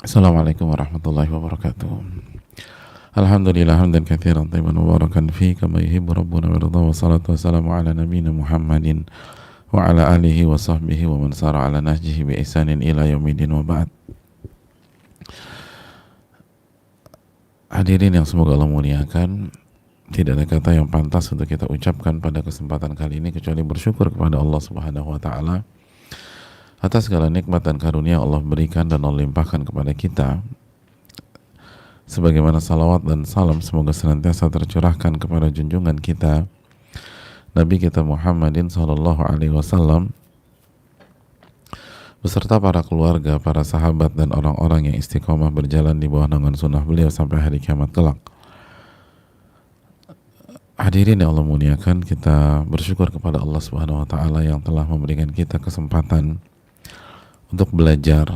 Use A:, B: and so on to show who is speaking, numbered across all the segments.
A: Assalamualaikum warahmatullahi wabarakatuh. Alhamdulillah hamdan katsiran tayyiban mubarakan fi kama yuhibbu rabbuna wa yarda, wa salatu wassalamu ala nabiyyina Muhammadin wa ala alihi wa sahbihi wa man sara ala nahjihi bi ihsanin ila yaumidin, wa ba'd. Hadirin yang semoga Allah muliakan, tidak ada kata yang pantas untuk kita ucapkan pada kesempatan kali ini kecuali bersyukur kepada Allah Subhanahu wa taala atas segala nikmat dan karunia yang Allah berikan dan Allah limpahkan kepada kita. Sebagaimana salawat dan salam semoga senantiasa tercurahkan kepada junjungan kita Nabi kita Muhammadin sallallahu alaihi wasallam beserta para keluarga, para sahabat dan orang-orang yang istiqomah berjalan di bawah naungan sunnah beliau sampai hari kiamat kelak. Hadirin yang Allah muliakan, kita bersyukur kepada Allah Subhanahu wa taala yang telah memberikan kita kesempatan untuk belajar,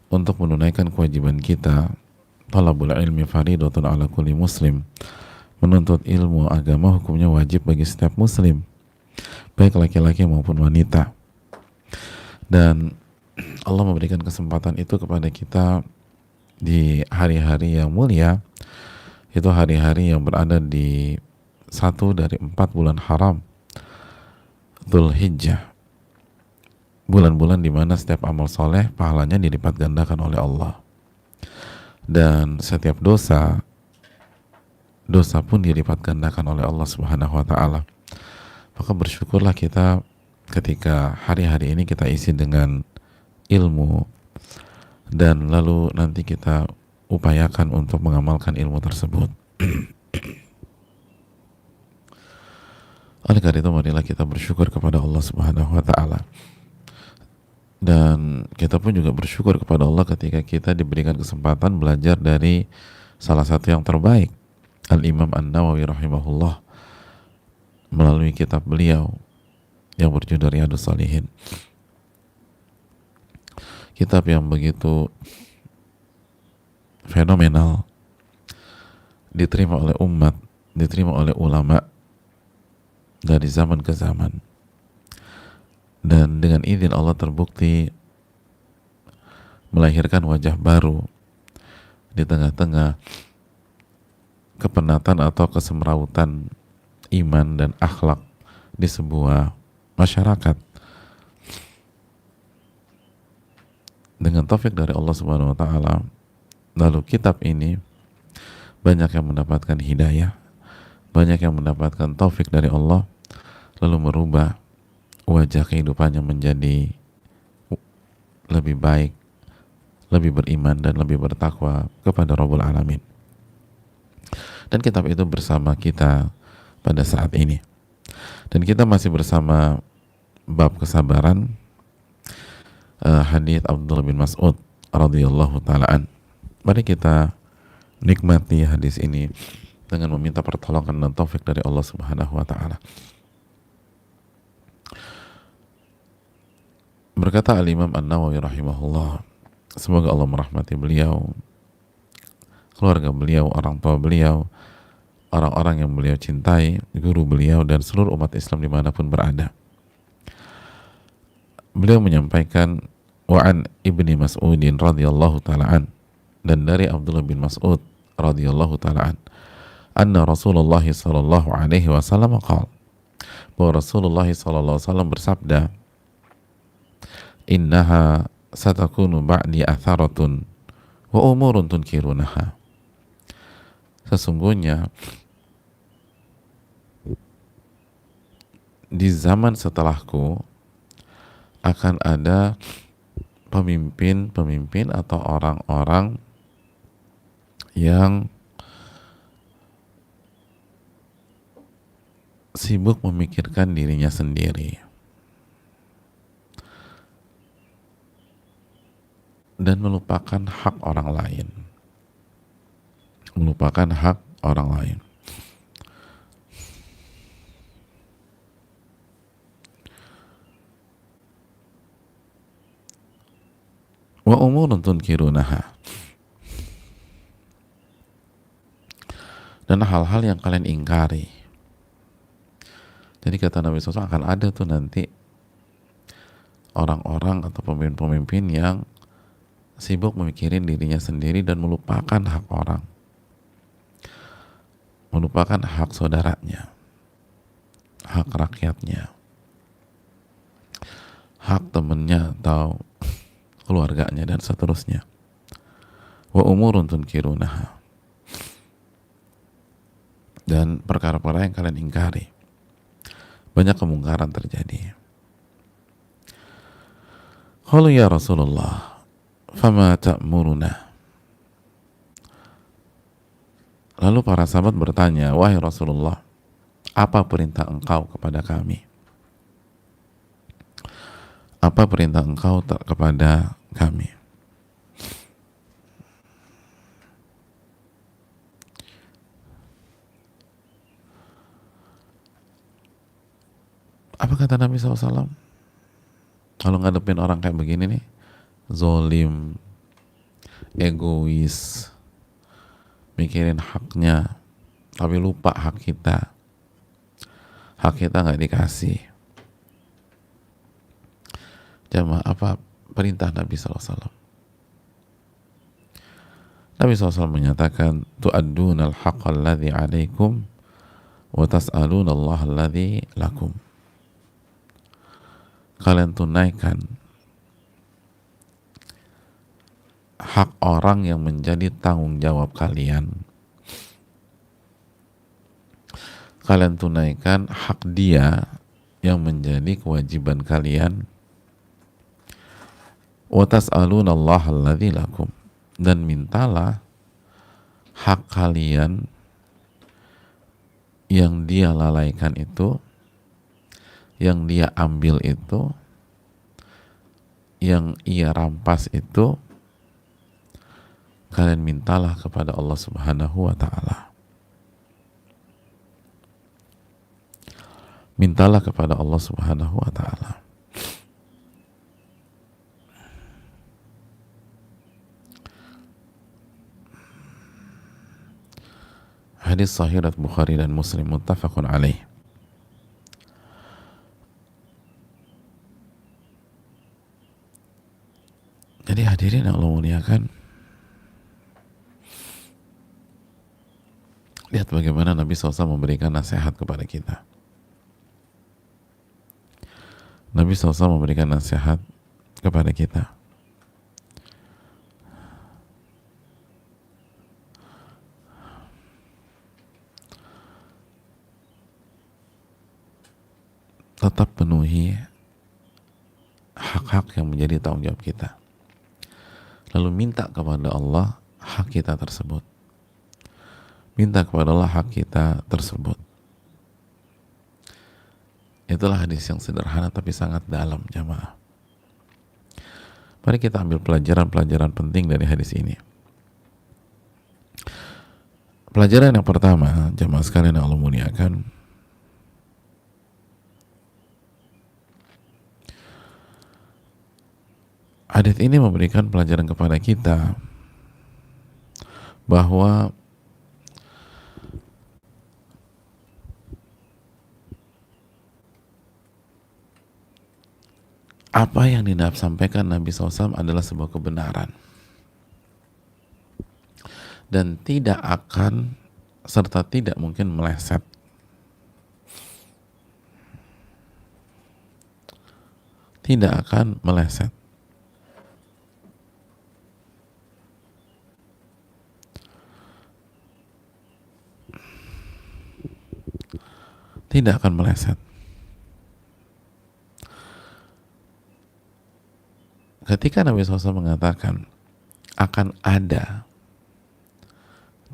A: untuk menunaikan kewajiban kita. Talabul ilmi faridatun ala kulli muslim. Menuntut ilmu agama hukumnya wajib bagi setiap muslim, baik laki-laki maupun wanita. Dan Allah memberikan kesempatan itu kepada kita di hari-hari yang mulia, itu hari-hari yang berada di satu dari 4 bulan haram, Dzulhijjah, bulan-bulan di mana setiap amal soleh pahalanya dilipat gandakan oleh Allah, dan setiap dosa pun dilipat gandakan oleh Allah Subhanahu wa taala. Maka bersyukurlah kita ketika hari-hari ini kita isi dengan ilmu, dan lalu nanti kita upayakan untuk mengamalkan ilmu tersebut. Oleh karena itu marilah kita bersyukur kepada Allah Subhanahu wa taala. Dan kita pun juga bersyukur kepada Allah ketika kita diberikan kesempatan belajar dari salah satu yang terbaik, Al-Imam An-Nawawi rahimahullah, melalui kitab beliau yang berjudul Riyadhus Shalihin. Kitab yang begitu fenomenal, diterima oleh umat, diterima oleh ulama dari zaman ke zaman, dan dengan izin Allah terbukti melahirkan wajah baru di tengah-tengah kepenatan atau kesemrawutan iman dan akhlak di sebuah masyarakat. Dengan taufik dari Allah Subhanahu wa taala, lalu kitab ini banyak yang mendapatkan hidayah, banyak yang mendapatkan taufik dari Allah, lalu merubah wajah kehidupannya menjadi lebih baik, lebih beriman dan lebih bertakwa kepada Rabbul Alamin. Dan kitab itu bersama kita pada saat ini. Dan kita masih bersama bab kesabaran, hadits Abdullah bin Mas'ud radhiyallahu ta'ala. Mari kita nikmati hadis ini dengan meminta pertolongan dan taufik dari Allah Subhanahu wa taala. Berkata Al-Imam An-Nawawi rahimahullah, semoga Allah merahmati beliau, keluarga beliau, orang tua beliau, orang-orang yang beliau cintai, guru beliau, dan seluruh umat Islam dimanapun berada. Beliau menyampaikan, wa'an ibni Mas'udin radhiyallahu ta'ala, dan dari Abdullah bin Mas'ud radhiyallahu ta'ala, anna Rasulullah sallallahu alaihi wasallam qala, bahwa Rasulullah sallallahu alaihi wasallam bersabda, innaha satakunu ba'di atharatun wa umurun tunkirunaha. Sesungguhnya di zaman setelahku akan ada pemimpin-pemimpin atau orang-orang yang sibuk memikirkan dirinya sendiri dan melupakan hak orang lain. Melupakan hak orang lain. Wa umurun tunkirunaha. Dan hal-hal yang kalian ingkari. Jadi kata Nabi SAW, akan ada tuh nanti orang-orang atau pemimpin-pemimpin yang sibuk memikirin dirinya sendiri dan melupakan hak orang, melupakan hak saudaranya, hak rakyatnya, hak temennya atau keluarganya, dan seterusnya. Wa umurun tunkirunaha, dan perkara-perkara yang kalian ingkari. Banyak kemungkaran terjadi. Qalu ya Rasulullah, fama ta'muruna. Lalu para sahabat bertanya, wahai Rasulullah, apa perintah engkau kepada kami? Apa perintah engkau kepada kami? Apa kata Nabi SAW? Kalau ngadepin orang kayak begini nih, zolim, egois, mikirin haknya, tapi lupa hak kita nggak dikasih. Jamaah, apa perintah Nabi SAW? Nabi SAW menyatakan, tu'adduna al-haqqa alladhi alaikum wa tas'aluna Allah alladhi lakum. Kalian tunaikan hak orang yang menjadi tanggung jawab kalian. Kalian tunaikan hak dia yang menjadi kewajiban kalian. Wa tas'aluna Allah alladzi lakum, dan mintalah hak kalian yang dia lalaikan itu, yang dia ambil itu, yang ia rampas itu, kalian mintalah kepada Allah Subhanahu wa ta'ala. Mintalah kepada Allah Subhanahu wa ta'ala. Hadis sahih riwayat Bukhari dan Muslim, muttafaqun alaih. Jadi hadirin yang Allah muliakan, lihat bagaimana Nabi SAW memberikan nasihat kepada kita. Nabi SAW memberikan nasihat kepada kita. Tetap penuhi hak-hak yang menjadi tanggung jawab kita. Lalu minta kepada Allah hak kita tersebut. Minta kepada Allah hak kita tersebut. Itulah hadis yang sederhana tapi sangat dalam, jamaah. Mari kita ambil pelajaran-pelajaran penting dari hadis ini. Pelajaran yang pertama, jamaah sekalian yang Allah muliakan, hadis ini memberikan pelajaran kepada kita bahwa apa yang disampaikan Nabi SAW adalah sebuah kebenaran dan tidak akan serta tidak mungkin meleset. Tidak akan meleset. Tidak akan meleset. Ketika Nabi SAW mengatakan akan ada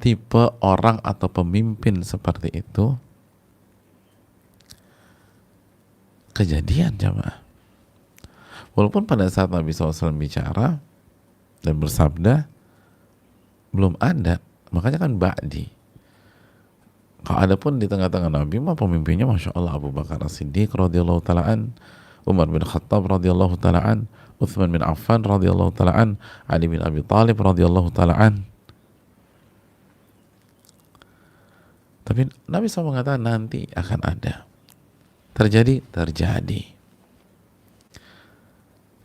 A: tipe orang atau pemimpin seperti itu, kejadian, jamaah. Walaupun pada saat Nabi SAW bicara dan bersabda belum ada, makanya kan ba'di. Kalau ada pun di tengah-tengah Nabi mah pemimpinnya Masya Allah Abu Bakar As-Siddiq radhiyallahu ta'ala, Umar bin Khattab radhiyallahu ta'ala, Uthman bin Affan radhiyallahu ta'ala, Ali bin Abi Thalib radhiyallahu ta'ala. Tapi Nabi SAW mengatakan nanti akan ada. Terjadi.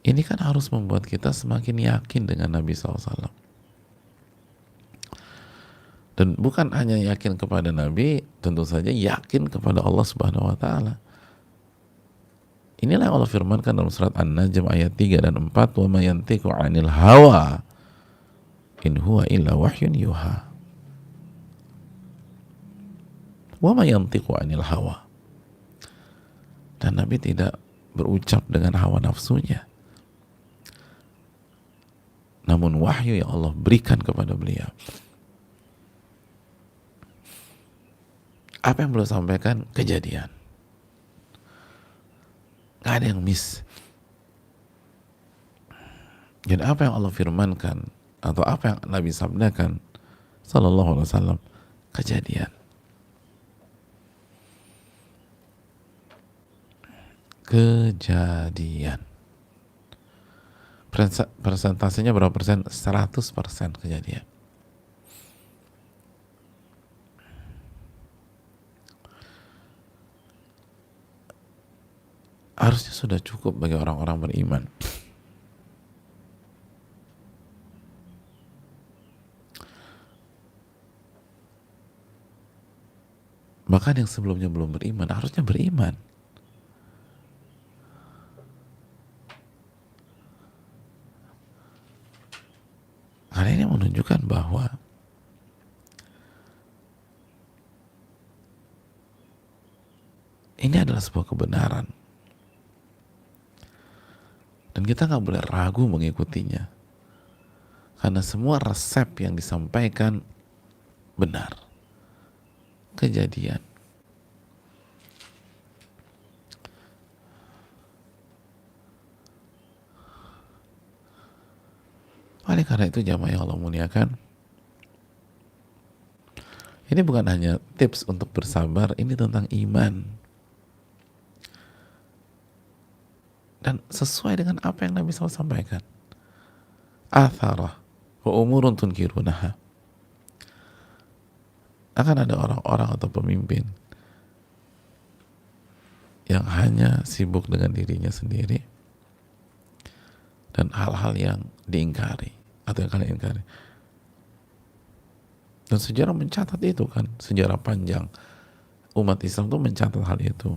A: Ini kan harus membuat kita semakin yakin dengan Nabi SAW. Dan bukan hanya yakin kepada Nabi, tentu saja yakin kepada Allah Subhanahu wa taala. Inilah yang Allah firmankan dalam surat An-Najm ayat 3 dan 4, "Wa ma yantiqu 'anil hawa in huwa illa wahyun yuha." Wa ma yantiqu 'anil hawa. Dan Nabi tidak berucap dengan hawa nafsunya. Namun wahyu yang Allah berikan kepada beliau. Apa yang beliau sampaikan? Kejadian. Gak ada yang miss. Dan apa yang Allah firmankan atau apa yang Nabi sabdakan sallallahu alaihi wasallam, kejadian. Kejadian. Persentasenya berapa persen? 100% kejadian. Harusnya sudah cukup bagi orang-orang beriman. Bahkan yang sebelumnya belum beriman, harusnya beriman. Karena ini menunjukkan bahwa ini adalah sebuah kebenaran. Dan kita nggak boleh ragu mengikutinya. Karena semua resep yang disampaikan benar. Kejadian. Oleh karena itu jamaah yang Allah muliakan, ini bukan hanya tips untuk bersabar, ini tentang iman. Dan sesuai dengan apa yang Nabi SAW sampaikan. Atharah wa umurun tunkirunaha. Akan ada orang-orang atau pemimpin yang hanya sibuk dengan dirinya sendiri dan hal-hal yang diingkari atau yang kalian ingkari. Dan sejarah mencatat itu kan, sejarah panjang umat Islam itu mencatat hal itu.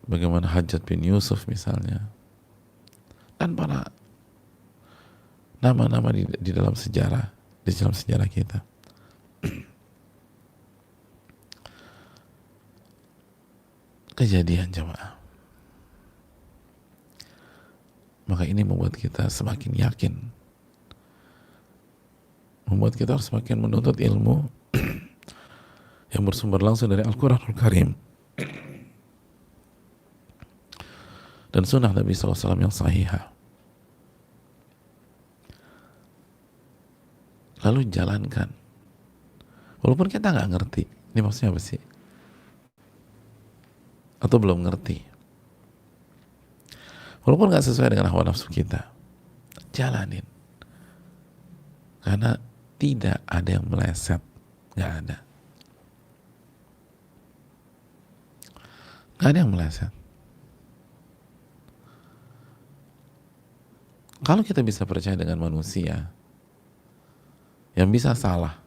A: Bagaimana Hajjaj bin Yusuf misalnya, dan para nama-nama di dalam sejarah, di dalam sejarah kita. Kejadian jemaah. Maka ini membuat kita semakin yakin, membuat kita harus semakin menuntut ilmu yang bersumber langsung dari Al-Quranul Karim dan sunnah Nabi SAW yang sahihah. Lalu jalankan. Walaupun kita nggak ngerti, ini maksudnya apa sih? Atau belum ngerti. Walaupun nggak sesuai dengan hawa nafsu kita, jalanin. Karena tidak ada yang meleset, nggak ada. Nggak ada yang meleset. Kalau kita bisa percaya dengan manusia yang bisa salah,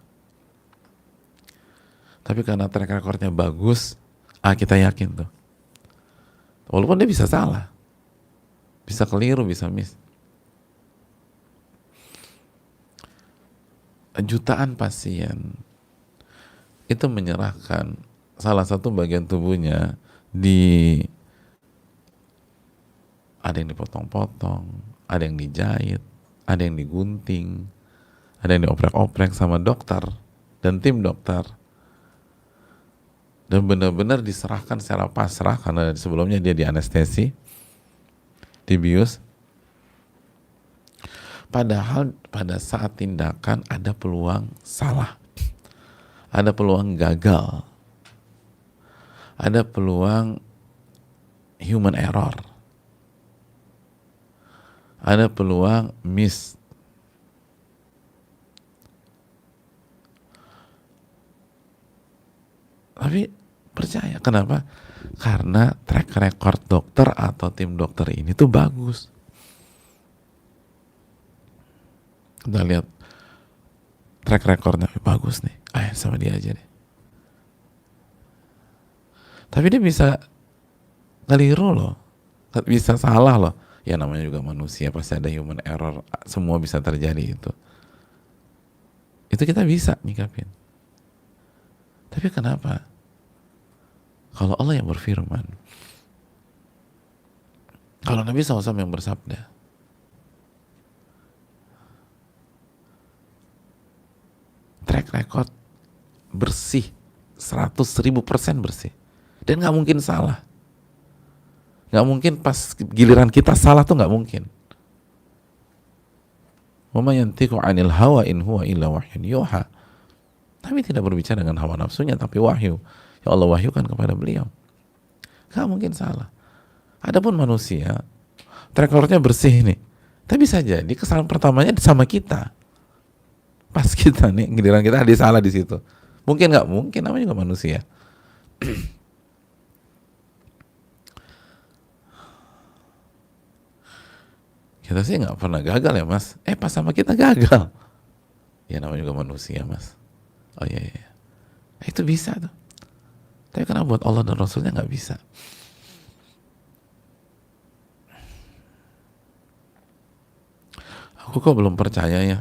A: tapi karena track recordnya bagus, kita yakin tuh. Walaupun dia bisa salah, bisa keliru, bisa miss. Jutaan pasien itu menyerahkan salah satu bagian tubuhnya ada yang dipotong-potong, ada yang dijahit, ada yang digunting, ada yang dioprek-oprek sama dokter dan tim dokter, dan benar-benar diserahkan secara pasrah karena sebelumnya dia dianestesi, dibius. Padahal pada saat tindakan ada peluang salah, ada peluang gagal, ada peluang human error, ada peluang miss. Tapi Percaya. Kenapa? Karena track record dokter atau tim dokter ini tuh bagus. Kita lihat track recordnya bagus nih. Ayo sama dia aja deh. Tapi dia bisa keliru loh, bisa salah loh. Ya namanya juga manusia, pasti ada human error, semua bisa terjadi itu. Itu kita bisa nyikapin. Tapi kenapa? Kalau Allah yang berfirman, kalau Nabi SAW yang bersabda, track record bersih, 100.000% bersih, dan nggak mungkin salah. Nggak mungkin pas giliran kita salah tuh nggak mungkin. Wa ma yantiqu 'anil hawa in huwa illa wahyun yuha. Nabi tidak berbicara dengan hawa nafsunya, tapi wahyu. Ya Allah wahyukan kepada beliau. Nggak mungkin salah. Adapun manusia, track recordnya bersih nih. Tapi bisa jadi kesalahan pertamanya sama kita. Pas kita nih, giliran kita ada salah di situ. Mungkin nggak mungkin, namanya juga manusia. Kita sih nggak pernah gagal ya mas. Pas sama kita gagal. Ya namanya juga manusia mas. Oh iya iya. Itu bisa tuh. Tapi karena buat Allah dan Rasulnya nggak bisa. Aku kok belum percaya ya.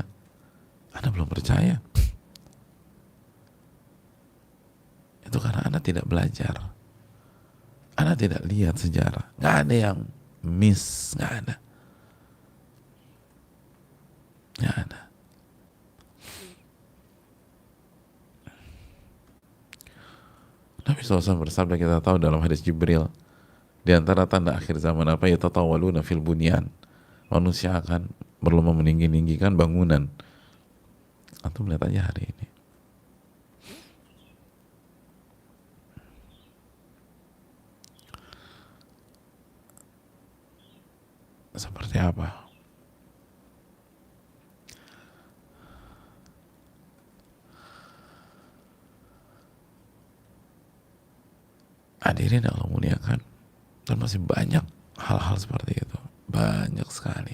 A: Anda belum percaya. Itu karena Anda tidak belajar. Anda tidak lihat sejarah. Nggak ada yang miss, nggak ada. Nggak ada. Nabi SAW bersabda, kita tahu dalam hadis Jibril, di antara tanda akhir zaman apa? Yatatawaluna fil bunyan. Manusia akan berlomba meninggi-ninggikan bangunan. Antum lihat aja hari ini. Seperti apa? Hadirin Allah muliakan, dan masih banyak hal-hal seperti itu, banyak sekali,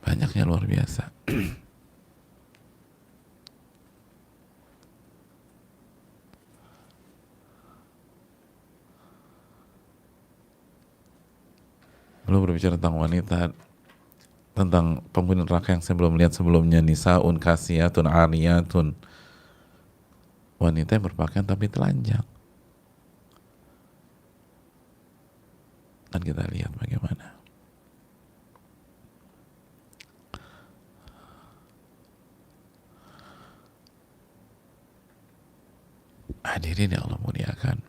A: banyaknya luar biasa. Belum berbicara tentang wanita, tentang penghuni neraka yang saya belum lihat sebelumnya, nisaun kasiyatun ariyatun, wanita yang berpakaian tapi telanjang. Dan kita lihat bagaimana. Hadirin yang Allah muliakan,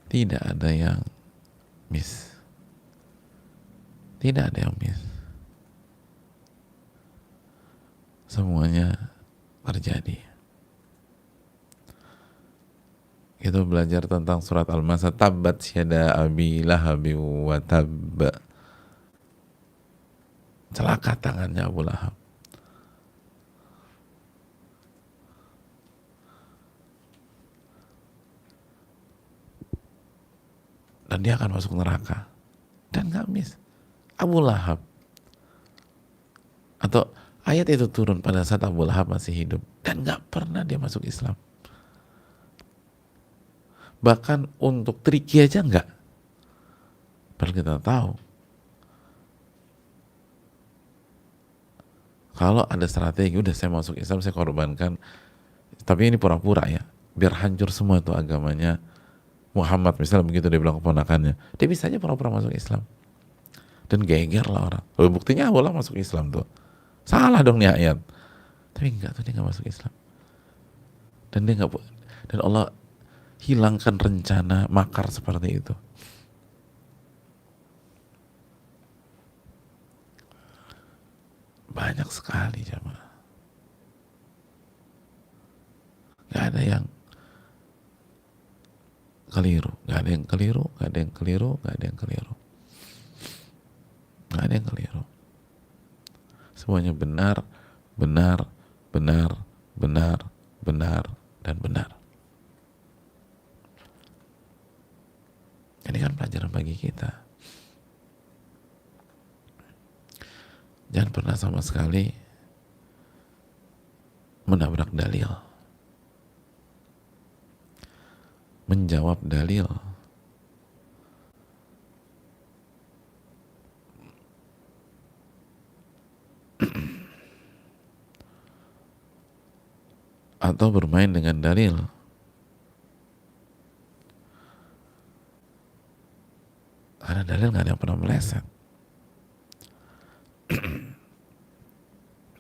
A: tidak ada yang miss. Tidak ada yang miss. Semuanya terjadi. Kita belajar tentang surat Al-Masad, tabbat syada abi lahabi wa tabba. Celaka tangannya Abu Lahab. Dan dia akan masuk neraka. Dan gak miss. Abu Lahab. Atau ayat itu turun pada saat Abu Lahab masih hidup. Dan gak pernah dia masuk Islam. Bahkan untuk triki aja enggak. Padahal kita tahu kalau ada strategi, udah saya masuk Islam, saya korbankan, tapi ini pura-pura ya, biar hancur semua itu agamanya Muhammad, misalnya begitu dia bilang keponakannya, dia bisa aja pura-pura masuk Islam dan geger lah orang. Buktinya Abu Lahab masuk Islam tuh, salah dong nih ayat. Tapi enggak tuh, dia nggak masuk Islam, dan dia nggak, dan Allah hilangkan rencana makar seperti itu. Banyak sekali jamaah. Gak ada yang keliru, gak ada yang keliru, gak ada yang keliru, gak ada yang keliru, gak ada yang keliru. Semuanya benar, benar, benar, benar, benar, dan benar. Ini kan pelajaran bagi kita. Jangan pernah sama sekali menabrak dalil, menjawab dalil, atau bermain dengan dalil. Karena dalil nggak ada yang pernah meleset.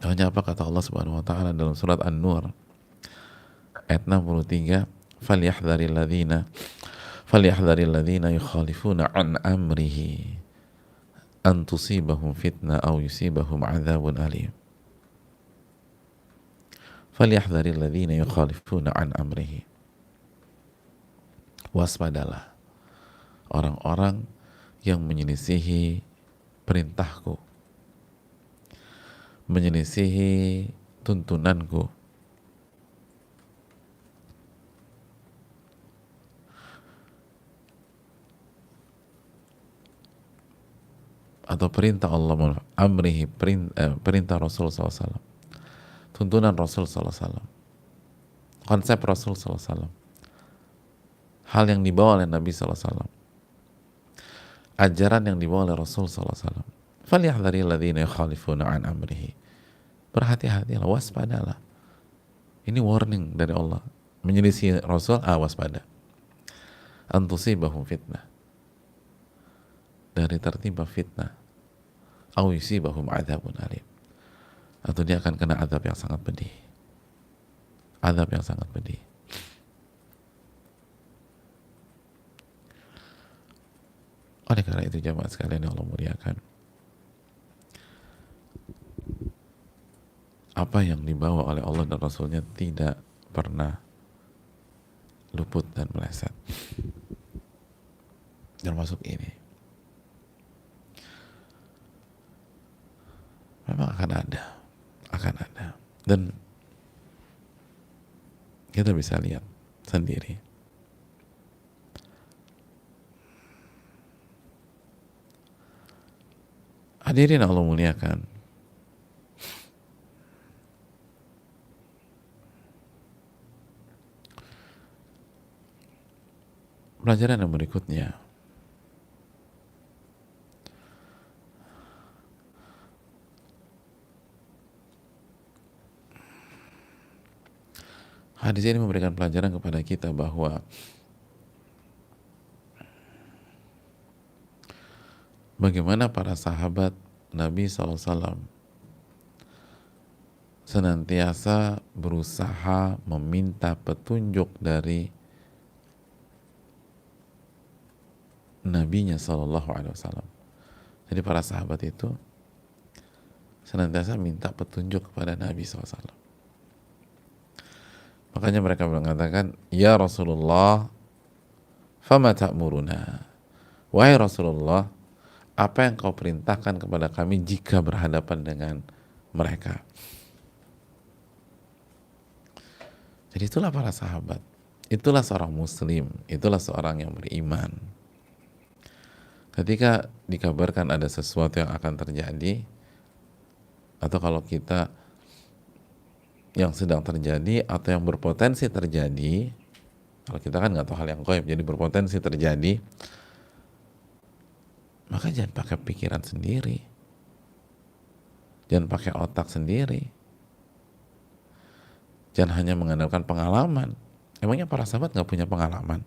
A: Hanya apa kata Allah Subhanahu wa taala dalam surat An-Nur ayat 63, falyahdharil ladzina yukhalifuna an amrihi an tusibahum fitnah aw yusibahum adzabun alim. Falyahdharil ladzina yukhalifuna an amrihi. Waspadalah orang-orang yang menyelisihi perintahku, menyelisihi tuntunanku, atau perintah Allah, amrihi, perintah Rasul SAW, tuntunan Rasul SAW, konsep Rasul SAW, hal yang dibawa oleh Nabi SAW, ajaran yang dibawa oleh Rasul SAW. Falyahdharil ladzina yukhalifuna an amrihi. Berhati-hatilah, waspadalah. Ini warning dari Allah. Menyelisih Rasul, waspada. An tusibahum fitnah. Dari tertimpa fitnah. Aw yusibahum adzabun alim. Atau dia akan kena azab yang sangat pedih. Azab yang sangat pedih. Oleh karena itu jamaah sekalian yang Allah muliakan, apa yang dibawa oleh Allah dan Rasulnya tidak pernah luput dan meleset. Termasuk ini. Memang akan ada. Dan kita bisa lihat sendiri. Hadirin Allah muliakan, pelajaran yang berikutnya, hadis ini memberikan pelajaran kepada kita bahwa bagaimana para sahabat Nabi SAW senantiasa berusaha meminta petunjuk dari Nabinya SAW. Jadi para sahabat itu senantiasa minta petunjuk kepada Nabi SAW. Makanya mereka mengatakan, ya Rasulullah, fama ta'muruna. Wahai Rasulullah, apa yang kau perintahkan kepada kami jika berhadapan dengan mereka? Jadi itulah para sahabat, itulah seorang muslim, itulah seorang yang beriman. Ketika dikabarkan ada sesuatu yang akan terjadi, atau kalau kita yang sedang terjadi atau yang berpotensi terjadi, kalau kita kan nggak tahu hal yang gaib, jadi berpotensi terjadi, maka jangan pakai pikiran sendiri, jangan pakai otak sendiri, jangan hanya mengandalkan pengalaman. Emangnya para sahabat nggak punya pengalaman?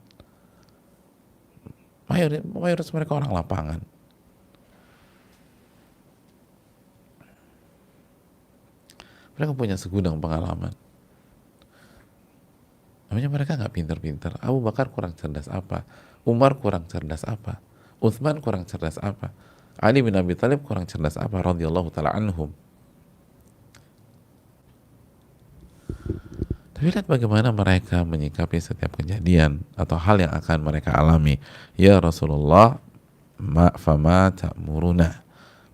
A: Mayoritas mereka orang lapangan. Mereka punya segudang pengalaman. Emangnya mereka nggak pintar-pintar? Abu Bakar kurang cerdas apa? Umar kurang cerdas apa? Utsman kurang cerdas apa? Ali bin Abi Thalib kurang cerdas apa? Radhiyallahu ta'ala anhum. Tapi lihat bagaimana mereka menyikapi setiap kejadian atau hal yang akan mereka alami. Ya Rasulullah, fama ta'muruna.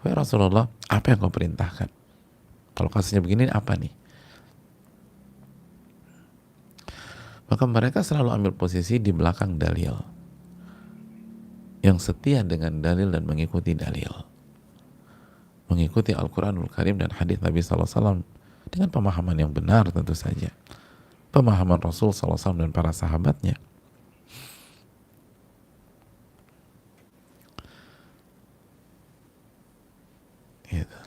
A: Wahai Rasulullah, apa yang kau perintahkan? Kalau kasusnya begini, apa nih? Maka mereka selalu ambil posisi di belakang dalil, yang setia dengan dalil dan mengikuti dalil, mengikuti Al-Quranul Karim dan hadis Nabi SAW dengan pemahaman yang benar, tentu saja pemahaman Rasul SAW dan para sahabatnya. Gitu.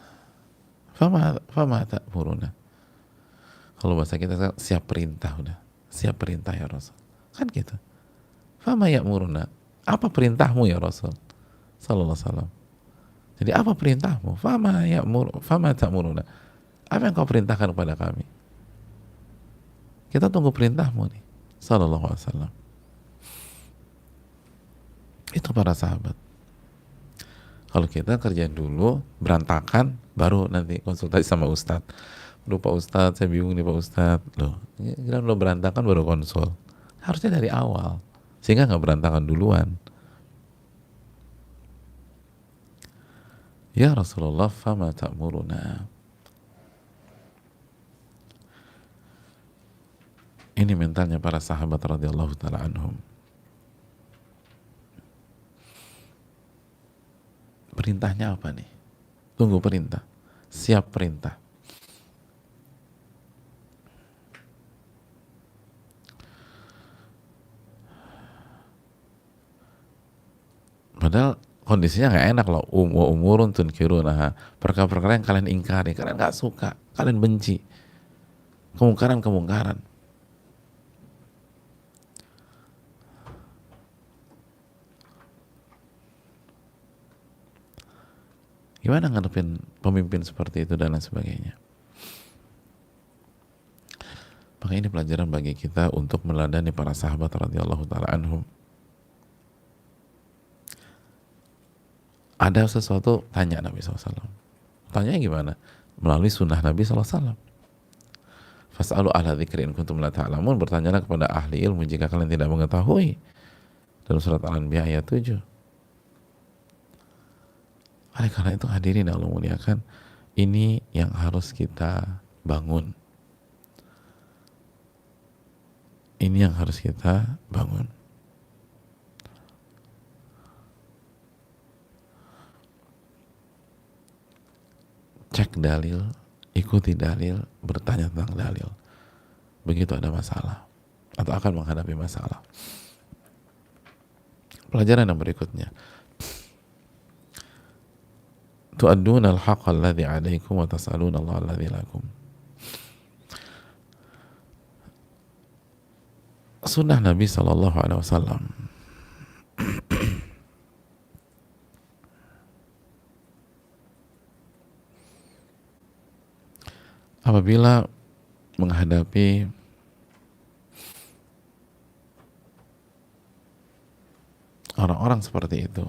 A: Fama ta'muruna. Kalau bahasa kita siap perintah, udah siap perintah ya Rasul, kan gitu. Fama ya'muruna, apa perintahmu ya Rasul sallallahu alaihi wasallam. Jadi apa perintahmu? Fama ta'muruna, apa yang kau perintahkan kepada kami? Kita tunggu perintahmu nih sallallahu alaihi wasallam. Itu para sahabat. Kalau kita kerja dulu berantakan, baru nanti konsultasi sama Ustadz. Loh Pak Ustadz, saya bingung nih Pak Ustadz. Loh, kira lo berantakan baru konsul. Harusnya dari awal, sehingga nggak berantakan duluan. Ya Rasulullah, fama ta'muruna. Ini mentalnya para sahabat radhiyallahu ta'ala anhum. Perintahnya apa nih? Tunggu perintah, siap perintah. Padahal kondisinya nggak enak loh. Umurun tunkirunaha, perkara-perkara yang kalian ingkari, kalian nggak suka, kalian benci, kemungkaran. Gimana ngadepin pemimpin seperti itu dan lain sebagainya. Maka ini pelajaran bagi kita untuk meneladani para sahabat radhiyallahu ta'ala anhum. Ada sesuatu, tanya Nabi SAW. Tanya gimana? Melalui sunnah Nabi SAW. Fas'alu ahla dzikri in kuntum la ta'lamun, bertanyalah kepada ahli ilmu jika kalian tidak mengetahui. Dalam surat Al-Anbiya ayat 7. Oleh karena itu hadirin yang Allah muliakan, ini yang harus kita bangun. Ini yang harus kita bangun. Cek dalil, ikuti dalil, bertanya tentang dalil. Begitu ada masalah atau akan menghadapi masalah. Pelajaran yang berikutnya, tu'adduna al-haqqa alladhi 'alaikum wa tas'aluna Allah alladhi lakum. Sunnah Nabi sallallahu alaihi wasallam apabila menghadapi orang-orang seperti itu,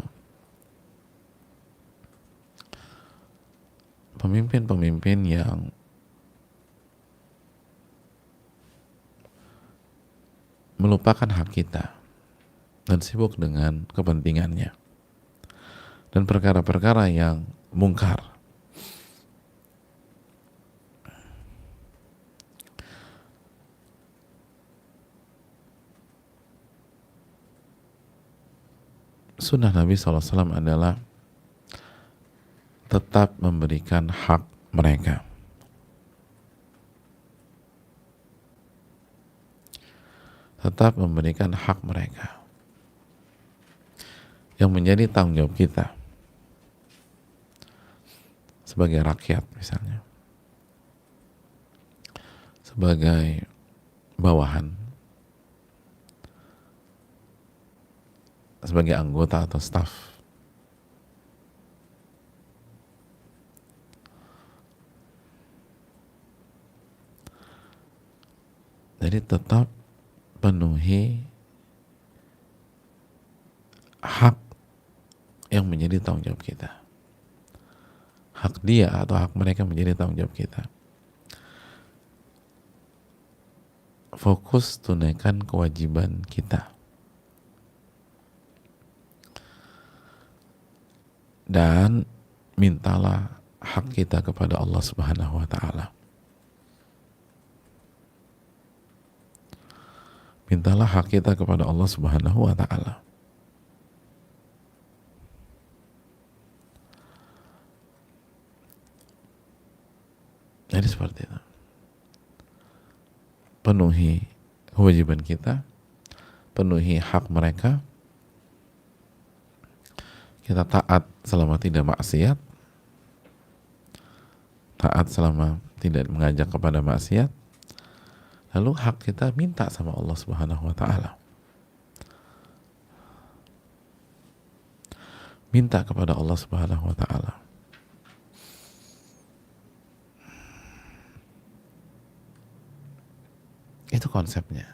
A: pemimpin-pemimpin yang melupakan hak kita dan sibuk dengan kepentingannya dan perkara-perkara yang mungkar, sunnah Nabi SAW adalah tetap memberikan hak mereka. Tetap memberikan hak mereka yang menjadi tanggung jawab kita sebagai rakyat, misalnya sebagai bawahan, sebagai anggota atau staf. Jadi tetap penuhi hak yang menjadi tanggung jawab kita. Hak dia atau hak mereka menjadi tanggung jawab kita. Fokus tunaikan kewajiban kita. Dan mintalah hak kita kepada Allah Subhanahu wa ta'ala. Mintalah hak kita kepada Allah Subhanahu wa taala. Jadi seperti itu. Penuhi kewajiban kita, penuhi hak mereka, kita taat selama tidak maksiat, taat selama tidak mengajak kepada maksiat, lalu hak kita minta sama Allah Subhanahu wa taala. Minta kepada Allah Subhanahu wa taala. Itu konsepnya.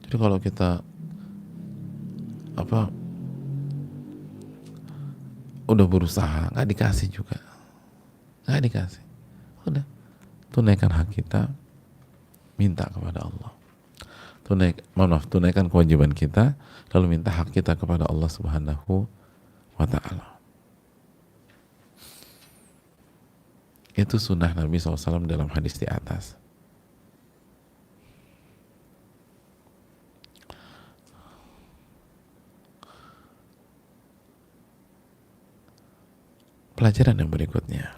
A: Jadi kalau kita udah berusaha nggak dikasih juga, nggak dikasih, udah tunaikan hak kita, minta kepada Allah. Tunaikan kewajiban kita, lalu minta hak kita kepada Allah Subhanahu wa taala. Itu sunnah Nabi SAW dalam hadis di atas. Pelajaran yang berikutnya,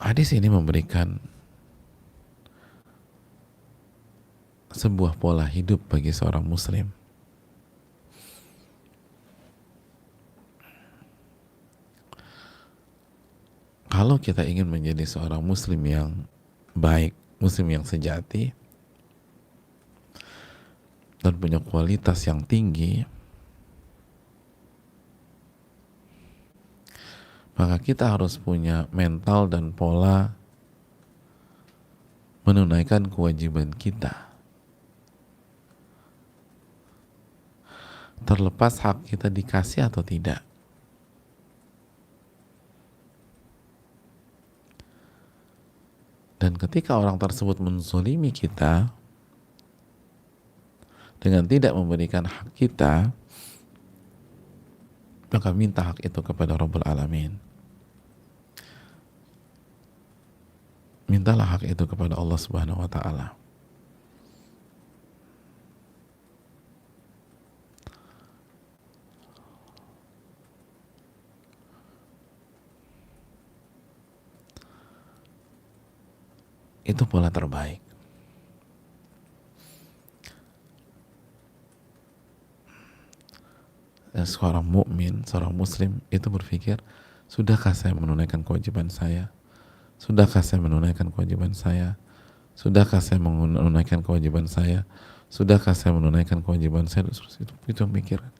A: hadis ini memberikan sebuah pola hidup bagi seorang muslim. Kalau kita ingin menjadi seorang muslim yang baik, muslim yang sejati, dan punya kualitas yang tinggi, maka kita harus punya mental dan pola menunaikan kewajiban kita. Terlepas hak kita dikasih atau tidak. Dan ketika orang tersebut menzolimi kita dengan tidak memberikan hak kita, maka minta hak itu kepada Rabbul Alamin. Mintalah hak itu kepada Allah Subhanahu wa taala. Itu pola terbaik. Dan seorang mukmin, seorang muslim itu berpikir, sudahkah saya menunaikan kewajiban saya? Sudahkah saya menunaikan kewajiban saya? Sudahkah saya menunaikan kewajiban saya? Sudahkah saya menunaikan kewajiban saya? Itu pikiran.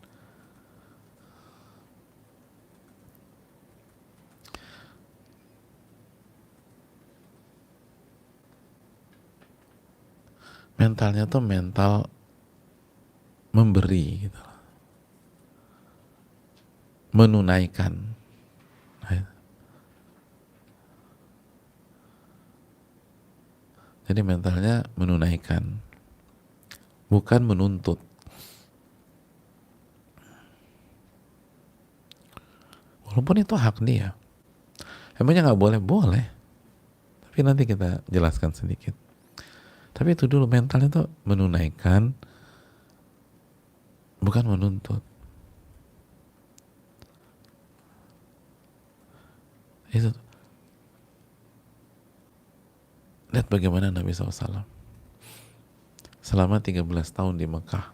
A: Mentalnya tuh mental memberi gitu, menunaikan. Jadi mentalnya menunaikan, bukan menuntut. Walaupun itu hak dia. Emangnya nggak boleh? Boleh. Tapi nanti kita jelaskan sedikit. Tapi itu dulu, mentalnya tuh menunaikan, bukan menuntut. Itu. Lihat bagaimana Nabi SAW selama 13 tahun di Mekah.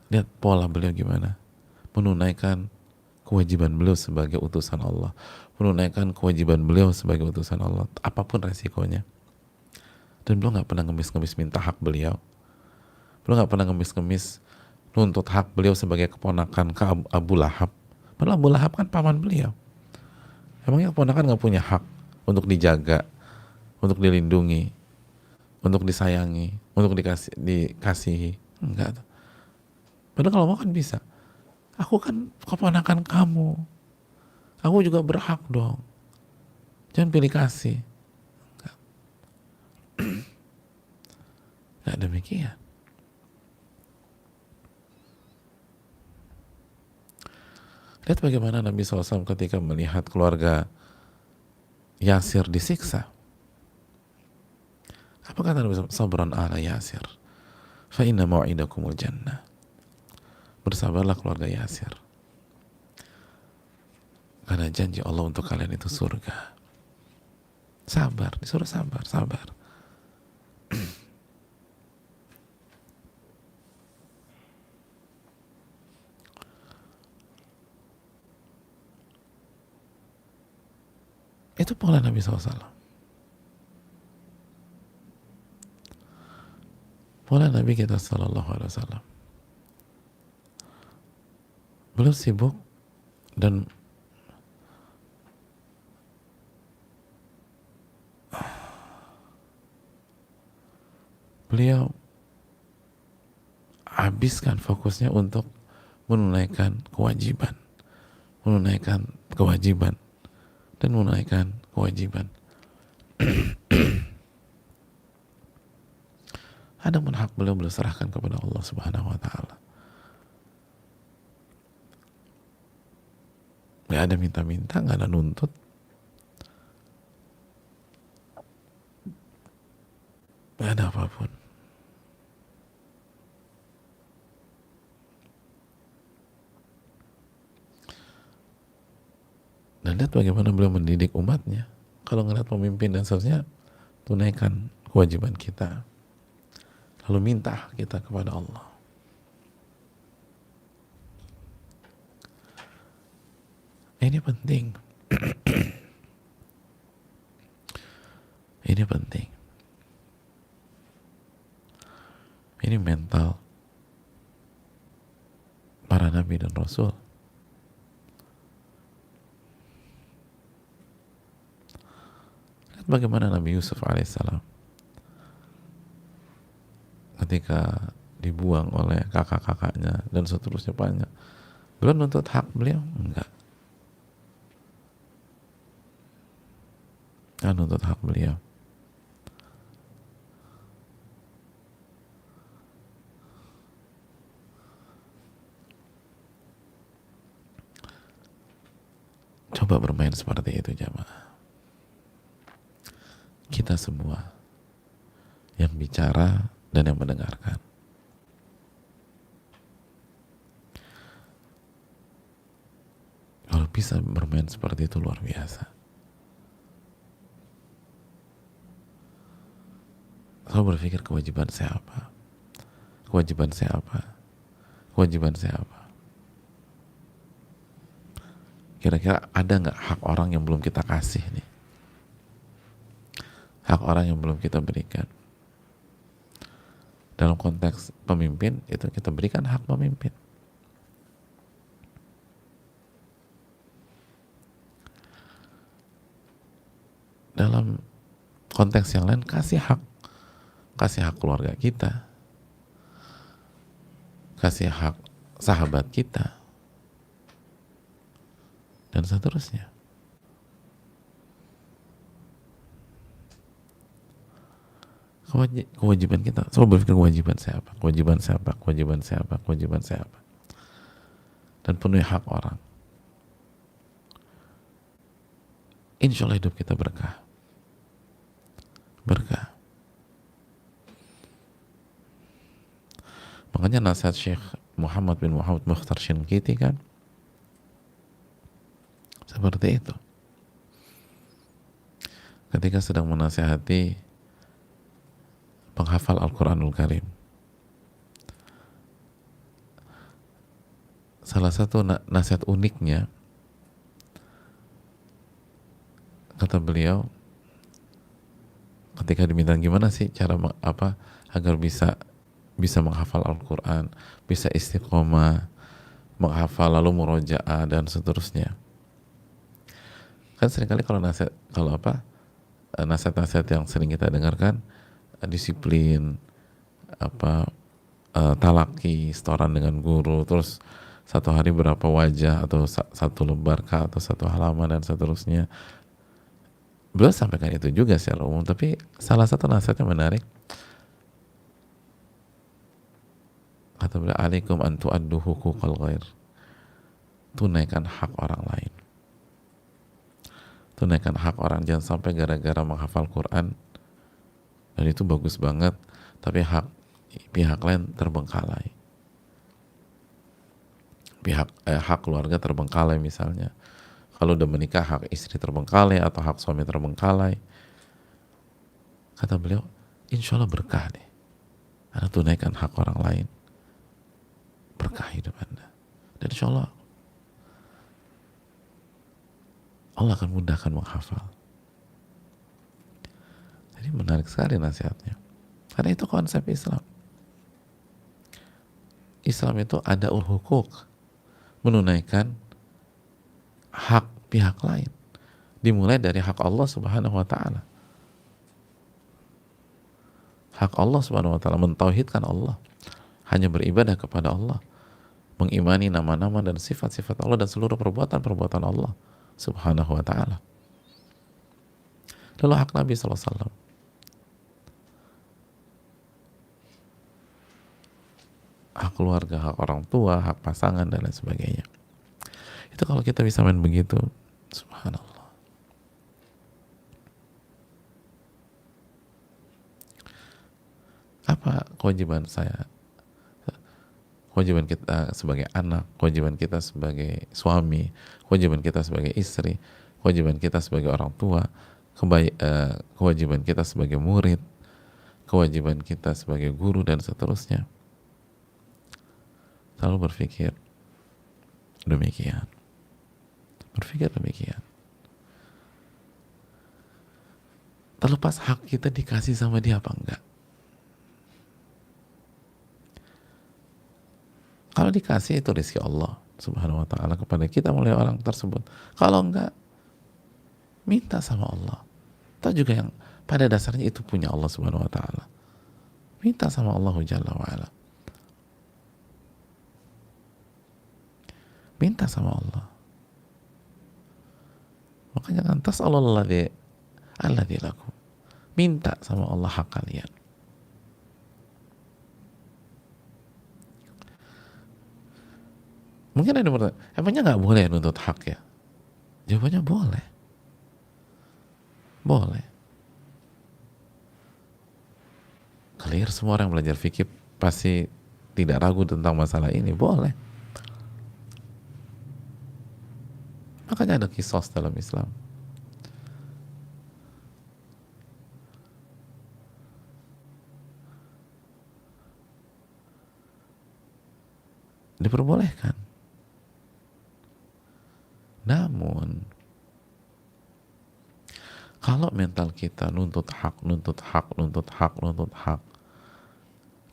A: Lihat pola beliau gimana. Menunaikan kewajiban beliau sebagai utusan Allah. Menunaikan kewajiban beliau sebagai utusan Allah. Apapun resikonya. Dan beliau gak pernah ngemis-ngemis minta hak beliau. Beliau gak pernah ngemis-ngemis nuntut hak beliau sebagai keponakan ke Abu Lahab. Padahal Abu Lahab kan paman beliau. Emangnya keponakan gak punya hak untuk dijaga, untuk dilindungi, untuk disayangi, untuk dikasihi? Enggak. Padahal kalau mau kan bisa. Aku kan keponakan kamu. Aku juga berhak dong. Jangan pilih kasih. Enggak. Enggak demikian. Lihat bagaimana Nabi SAW ketika melihat keluarga Yasir disiksa. Apa kata Nabi SAW? Sabran ala Yasir, fa inna mau'idakumul jannah. Bersabarlah keluarga Yasir, karena janji Allah untuk kalian itu surga. Sabar, disuruh sabar, sabar. Itu pola Nabi SAW. Pola Nabi kita Sallallahu Alaihi Wasallam. Beliau sibuk dan beliau habiskan fokusnya untuk menunaikan kewajiban, menunaikan kewajiban, dan menunaikan kewajiban. Adapun hak beliau serahkan kepada Allah Subhanahu wa taala. Gak ada minta-minta, gak ada nuntut. Gak ada apapun. Dan lihat bagaimana beliau mendidik umatnya. Kalau ngeliat pemimpin dan seterusnya, tunaikan kewajiban kita. Lalu minta kita kepada Allah. Ini penting. Ini penting. Ini mental para nabi dan rasul. Lihat bagaimana Nabi Yusuf alaihissalam ketika dibuang oleh kakak-kakaknya dan seterusnya banyak. Beliau nuntut hak beliau? Enggak. Kan nuntut hak beliau. Coba bermain seperti itu jamaah. Kita semua yang bicara dan yang mendengarkan. Kalau bisa bermain seperti itu luar biasa. Selalu berpikir kewajiban saya apa? Kewajiban saya apa? Kewajiban saya apa? Kira-kira ada nggak hak orang yang belum kita kasih nih? Hak orang yang belum kita berikan. Dalam konteks pemimpin, itu kita berikan hak pemimpin. Dalam konteks yang lain, kasih hak keluarga kita, kasih hak sahabat kita, dan seterusnya. Kewajiban kita, selalu berpikir kewajiban saya apa, kewajiban saya apa, kewajiban saya apa, kewajiban saya apa, dan penuhi hak orang. Insya Allah hidup kita berkah. Berkah. Makanya nasihat Syekh Muhammad bin Muhammad Mukhtar Shinkiti kan seperti itu. Ketika sedang menasihati penghafal Al-Quranul Karim, salah satu nasihat uniknya, kata beliau, ketika diminta gimana sih cara agar bisa menghafal Al-Quran, bisa istiqomah menghafal lalu murojaah dan seterusnya. Kan seringkali kalau nasihat-nasihat yang sering kita dengarkan, disiplin, talaki, setoran dengan guru, terus satu hari berapa wajah atau satu lembar kah atau satu halaman dan seterusnya. Beliau sampaikan itu juga secara umum, tapi salah satu nasihatnya menarik. Kata beliau, alaikum an tu'addu huquqal ghair. tunaikan hak orang lain. Tunaikan hak orang, jangan sampai gara-gara menghafal Quran dan itu bagus banget, tapi pihak lain terbengkalai. Hak keluarga terbengkalai misalnya. Kalau udah menikah hak istri terbengkalai atau hak suami terbengkalai. Kata beliau, insya Allah berkah deh. Anda tunaikan hak orang lain, berkah hidup Anda. Dan insya Allah akan mudahkan menghafal. Jadi menarik sekali nasihatnya. Karena itu konsep Islam. Islam itu ada hukuk, menunaikan hak pihak lain. Dimulai dari hak Allah Subhanahu wa ta'ala. Hak Allah Subhanahu wa ta'ala, mentauhidkan Allah, hanya beribadah kepada Allah, mengimani nama-nama dan sifat-sifat Allah dan seluruh perbuatan-perbuatan Allah Subhanahu wa ta'ala. Lalu hak Nabi SAW, hak keluarga, hak orang tua, hak pasangan dan lain sebagainya. Itu kalau kita bisa main begitu, subhanallah. Apa kewajiban saya? Kewajiban kita sebagai anak, kewajiban kita sebagai suami, kewajiban kita sebagai istri, kewajiban kita sebagai orang tua, kewajiban kita sebagai murid, kewajiban kita sebagai guru dan seterusnya. Selalu berpikir demikian. Berpikir demikian. Terlepas hak kita dikasih sama dia apa enggak. Kalau dikasih itu rezeki Allah Subhanahu wa ta'ala kepada kita melalui orang tersebut. Kalau enggak, minta sama Allah. Atau juga yang pada dasarnya itu punya Allah Subhanahu wa ta'ala. Minta sama Allah Jalla wa ala. Minta sama Allah. Makanya kan tas'alulladzi alladzi lakum. Minta sama Allah hak kalian. Mungkin ada yang bertanya, emangnya nggak boleh nuntut hak ya? Jawabannya boleh. Boleh. Clear, semua orang belajar fikih pasti tidak ragu tentang masalah ini. Boleh. Makanya ada qisas dalam Islam. Diperbolehkan. Namun kalau mental kita nuntut hak,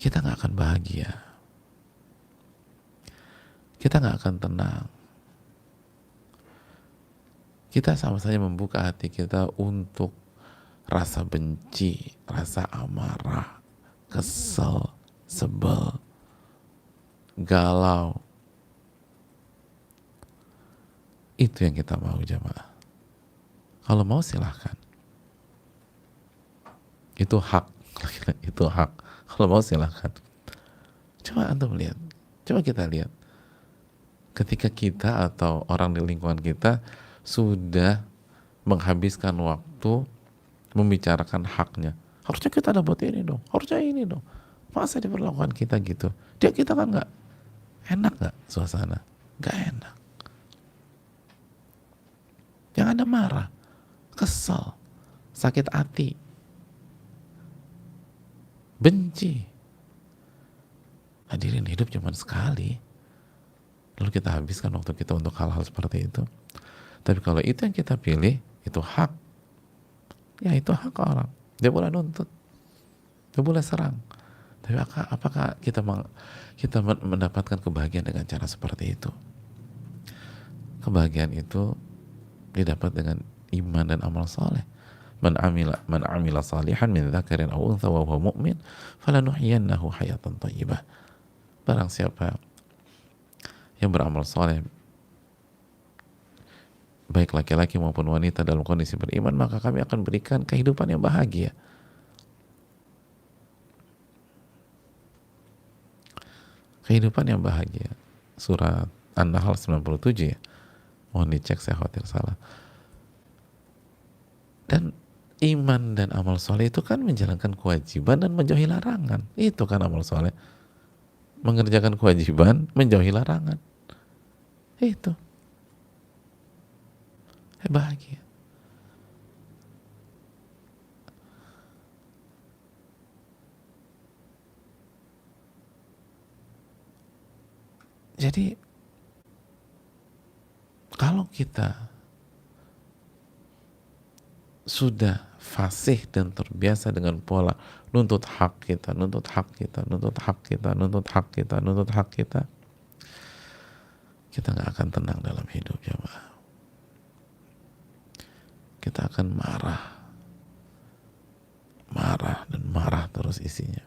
A: kita nggak akan bahagia. Kita nggak akan tenang. Kita sama saja membuka hati kita untuk rasa benci, rasa amarah, kesel, sebel, galau. Itu yang kita mau, jamaah. Kalau mau silahkan. Itu hak. Itu hak. Kalau mau silahkan. Coba antum lihat. Coba kita lihat. Ketika kita atau orang di lingkungan kita sudah menghabiskan waktu membicarakan haknya. Harusnya kita dapat ini dong. Harusnya ini dong. Masa diperlakukan kita gitu? Kita kan nggak enak, nggak suasana? Nggak enak. Yang ada marah, kesel, sakit hati, benci. Hadirin, hidup cuma sekali. Lalu kita habiskan waktu kita untuk hal-hal seperti itu. Tapi kalau itu yang kita pilih, itu hak. Ya itu hak orang. Dia boleh nuntut. Dia boleh serang. Tapi apakah kita mendapatkan kebahagiaan dengan cara seperti itu? Kebahagiaan itu didapat dengan iman dan amal saleh. Man amila salihan min dzakarin aw untha wa huwa mu'min falanuhyiyannahu hayatan thayyibah. Barang siapa yang beramal saleh, baik laki-laki maupun wanita dalam kondisi beriman, maka kami akan berikan kehidupan yang bahagia. Kehidupan yang bahagia. Surat An-Nahl 97 ya, mohon dicek, saya khawatir salah. Dan iman dan amal soleh itu kan menjalankan kewajiban dan menjauhi larangan. Itu kan amal soleh, mengerjakan kewajiban, menjauhi larangan. Itu bahagia. Jadi kalau kita sudah fasih dan terbiasa dengan pola nuntut hak kita, nuntut hak kita, nuntut hak kita, nuntut hak kita, nuntut hak kita, kita nggak akan tenang dalam hidup, jemaah. Kita akan marah, marah dan marah terus isinya.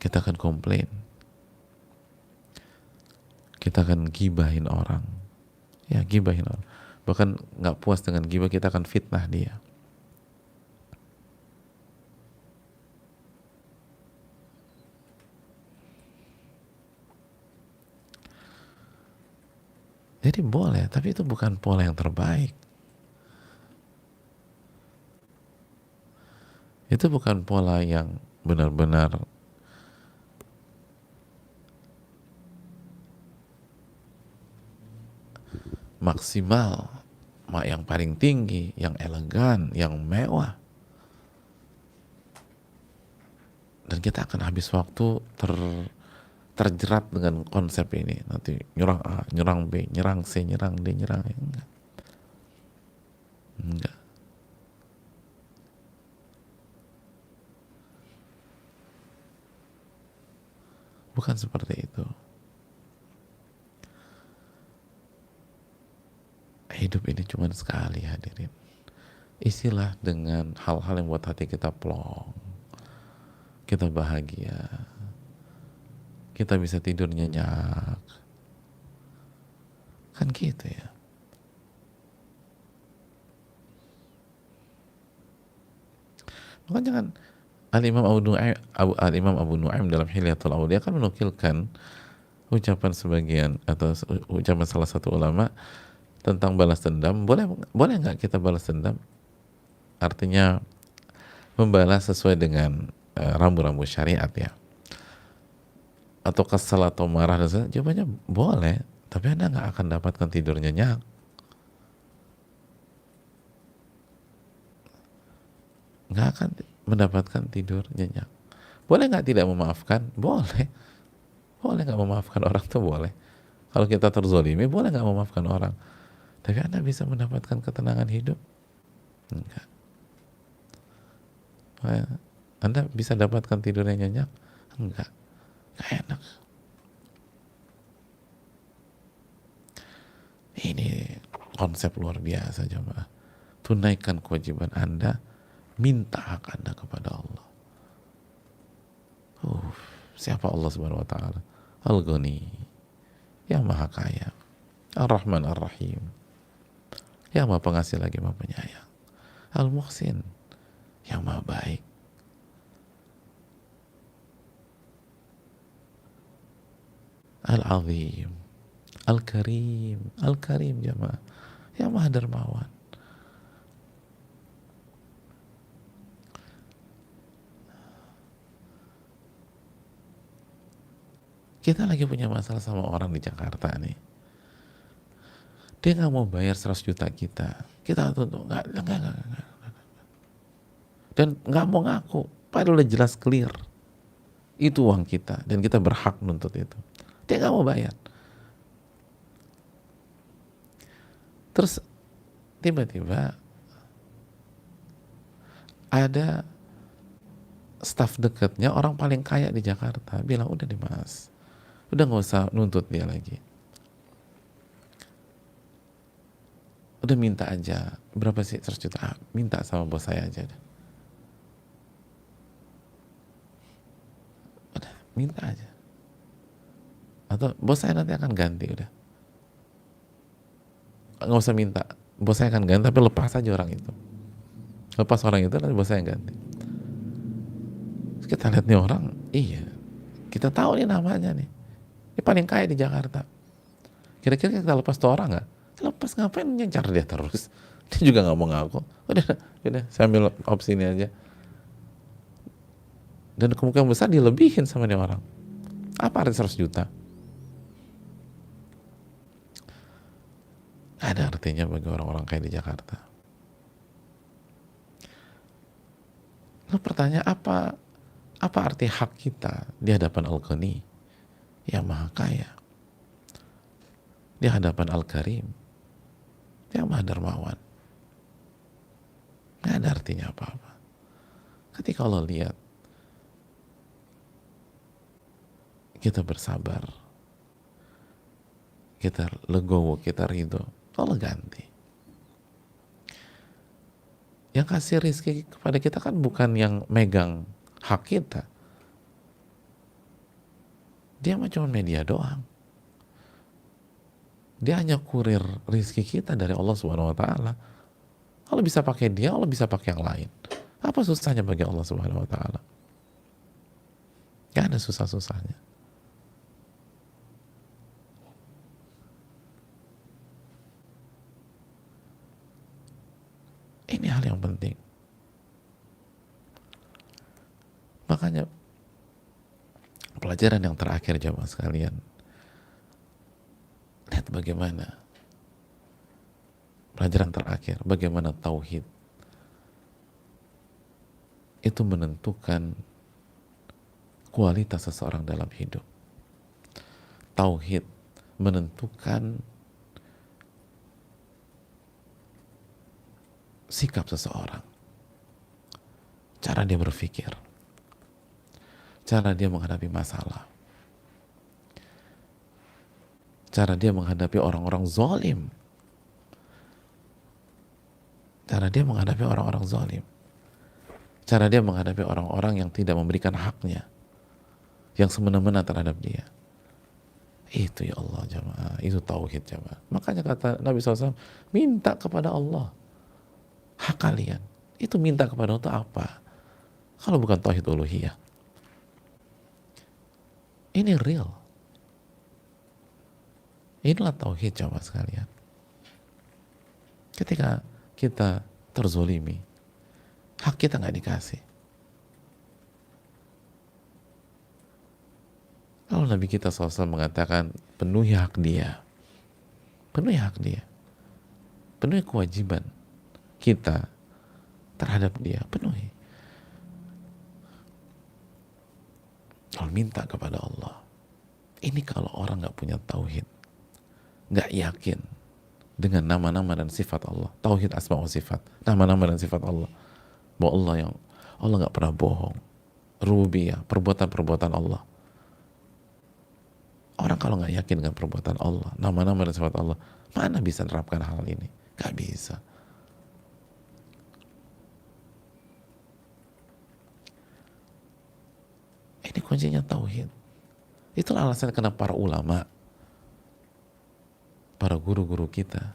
A: Kita akan komplain, kita akan gibahin orang, ya gibahin orang. Bahkan nggak puas dengan gibah, kita akan fitnah dia. Jadi boleh, tapi itu bukan pola yang terbaik. Itu bukan pola yang benar-benar maksimal, yang paling tinggi, yang elegan, yang mewah. Dan kita akan habis waktu terjerat dengan konsep ini. Nanti nyerang A, nyerang B, nyerang C, nyerang D, nyerang E. Enggak. Bukan seperti itu. Hidup ini cuma sekali, hadirin. Isilah dengan hal-hal yang buat hati kita plong, kita bahagia, kita bisa tidur nyenyak, kan gitu ya. Makanya kan Al-Imam Abu Nu'aim dalam Hilyatul Awliya kan menukilkan ucapan sebagian atau ucapan salah satu ulama tentang balas dendam. Boleh nggak kita balas dendam? Artinya membalas sesuai dengan rambu-rambu syariat ya. Atau kesal atau marah dan sebagainya. Jawabannya boleh, tapi Anda nggak akan dapatkan tidur nyenyak. Nggak akan mendapatkan tidur nyenyak. Boleh nggak tidak memaafkan? Boleh. Boleh nggak memaafkan orang tuh boleh. Kalau kita terzolimi, boleh nggak memaafkan orang. Tapi Anda bisa mendapatkan ketenangan hidup? Enggak. Anda bisa dapatkan tidur yang nyenyak? Enggak. Nggak enak. Ini konsep luar biasa, jemaah. Tunaikan kewajiban Anda, minta hak Anda kepada Allah. Siapa Allah Subhanahu wa taala? Al-Ghani, yang Maha Kaya, Ar-Rahman Ar-Rahim, yang Maha Pengasih lagi Maha Penyayang, Al-Muhsin, yang Maha Baik. Al-Azim, Al-Karim, Al-Karim, jemaah, yang Maha Dermawan. Kita lagi punya masalah sama orang di Jakarta nih. Dia nggak mau bayar 100 juta kita. Kita tuntut nggak. Dan nggak mau ngaku. Padahal udah jelas clear. Itu uang kita dan kita berhak nuntut itu. Dia nggak mau bayar. Terus tiba-tiba ada staf dekatnya orang paling kaya di Jakarta bilang, udah deh mas, udah nggak usah nuntut dia lagi, udah minta aja, berapa sih 100 juta, minta sama bos saya aja, udah minta aja, atau bos saya nanti akan ganti, udah nggak usah minta, bos saya akan ganti, tapi lepas aja orang itu, lepas orang itu nanti bos saya yang ganti. Terus kita lihat nih orang, iya, kita tahu nih namanya nih, Dia paling kaya di Jakarta. Kira-kira kita lepas tuh orang nggak? Lepas, ngapain nyencar dia terus? Dia juga nggak mau ngaku. Udah, saya ambil opsi ini aja. Dan kemungkinan besar dilebihin sama dia orang. Apa arti 100 juta? Ada artinya bagi orang-orang kaya di Jakarta. Lalu pertanyaan, apa arti hak kita di hadapan Al-Ghani yang maha kaya, di hadapan Al-Karim yang maha dermawan? Nggak ada artinya apa-apa. Ketika Allah lihat kita bersabar, kita legowo, kita ridho, Allah ganti. Yang kasih rizki kepada kita kan bukan yang megang hak kita. Dia mah cuma media doang. Dia hanya kurir rizki kita dari Allah Subhanahu wa Ta'ala. Allah bisa pakai dia, Allah bisa pakai yang lain. Apa susahnya bagi Allah Subhanahu wa Ta'ala? Gak ada susah-susahnya. Ini hal yang penting. Makanya pelajaran yang terakhir jamaah sekalian, lihat bagaimana pelajaran terakhir, bagaimana tauhid itu menentukan kualitas seseorang dalam hidup. Tauhid menentukan sikap seseorang, cara dia berpikir, cara dia menghadapi masalah, cara dia menghadapi orang-orang zalim, cara dia menghadapi orang-orang zalim, cara dia menghadapi orang-orang yang tidak memberikan haknya, yang semena-mena terhadap dia. Itu ya Allah jamaah, itu tauhid jamaah. Makanya kata Nabi SAW, minta kepada Allah hak kalian. Itu minta kepada Allah itu apa? Kalau bukan tauhid uluhiyah. Ini real. Inilah tauhid jamaah sekalian. Ketika kita terzolimi, hak kita nggak dikasih. Lalu Nabi kita SAW mengatakan, penuhi hak dia. Penuhi hak dia. Penuhi kewajiban kita terhadap dia. Penuhi. Lalu minta kepada Allah. Ini kalau orang nggak punya tauhid, nggak yakin dengan nama-nama dan sifat Allah, tauhid asma wa sifat, nama-nama dan sifat Allah, bahwa Allah nggak pernah bohong, rububiyah, perbuatan-perbuatan Allah. Orang kalau nggak yakin dengan perbuatan Allah, nama-nama dan sifat Allah, mana bisa menerapkan hal ini? Nggak bisa. Ini kuncinya tauhid. Itulah alasan kenapa para ulama, para guru-guru kita,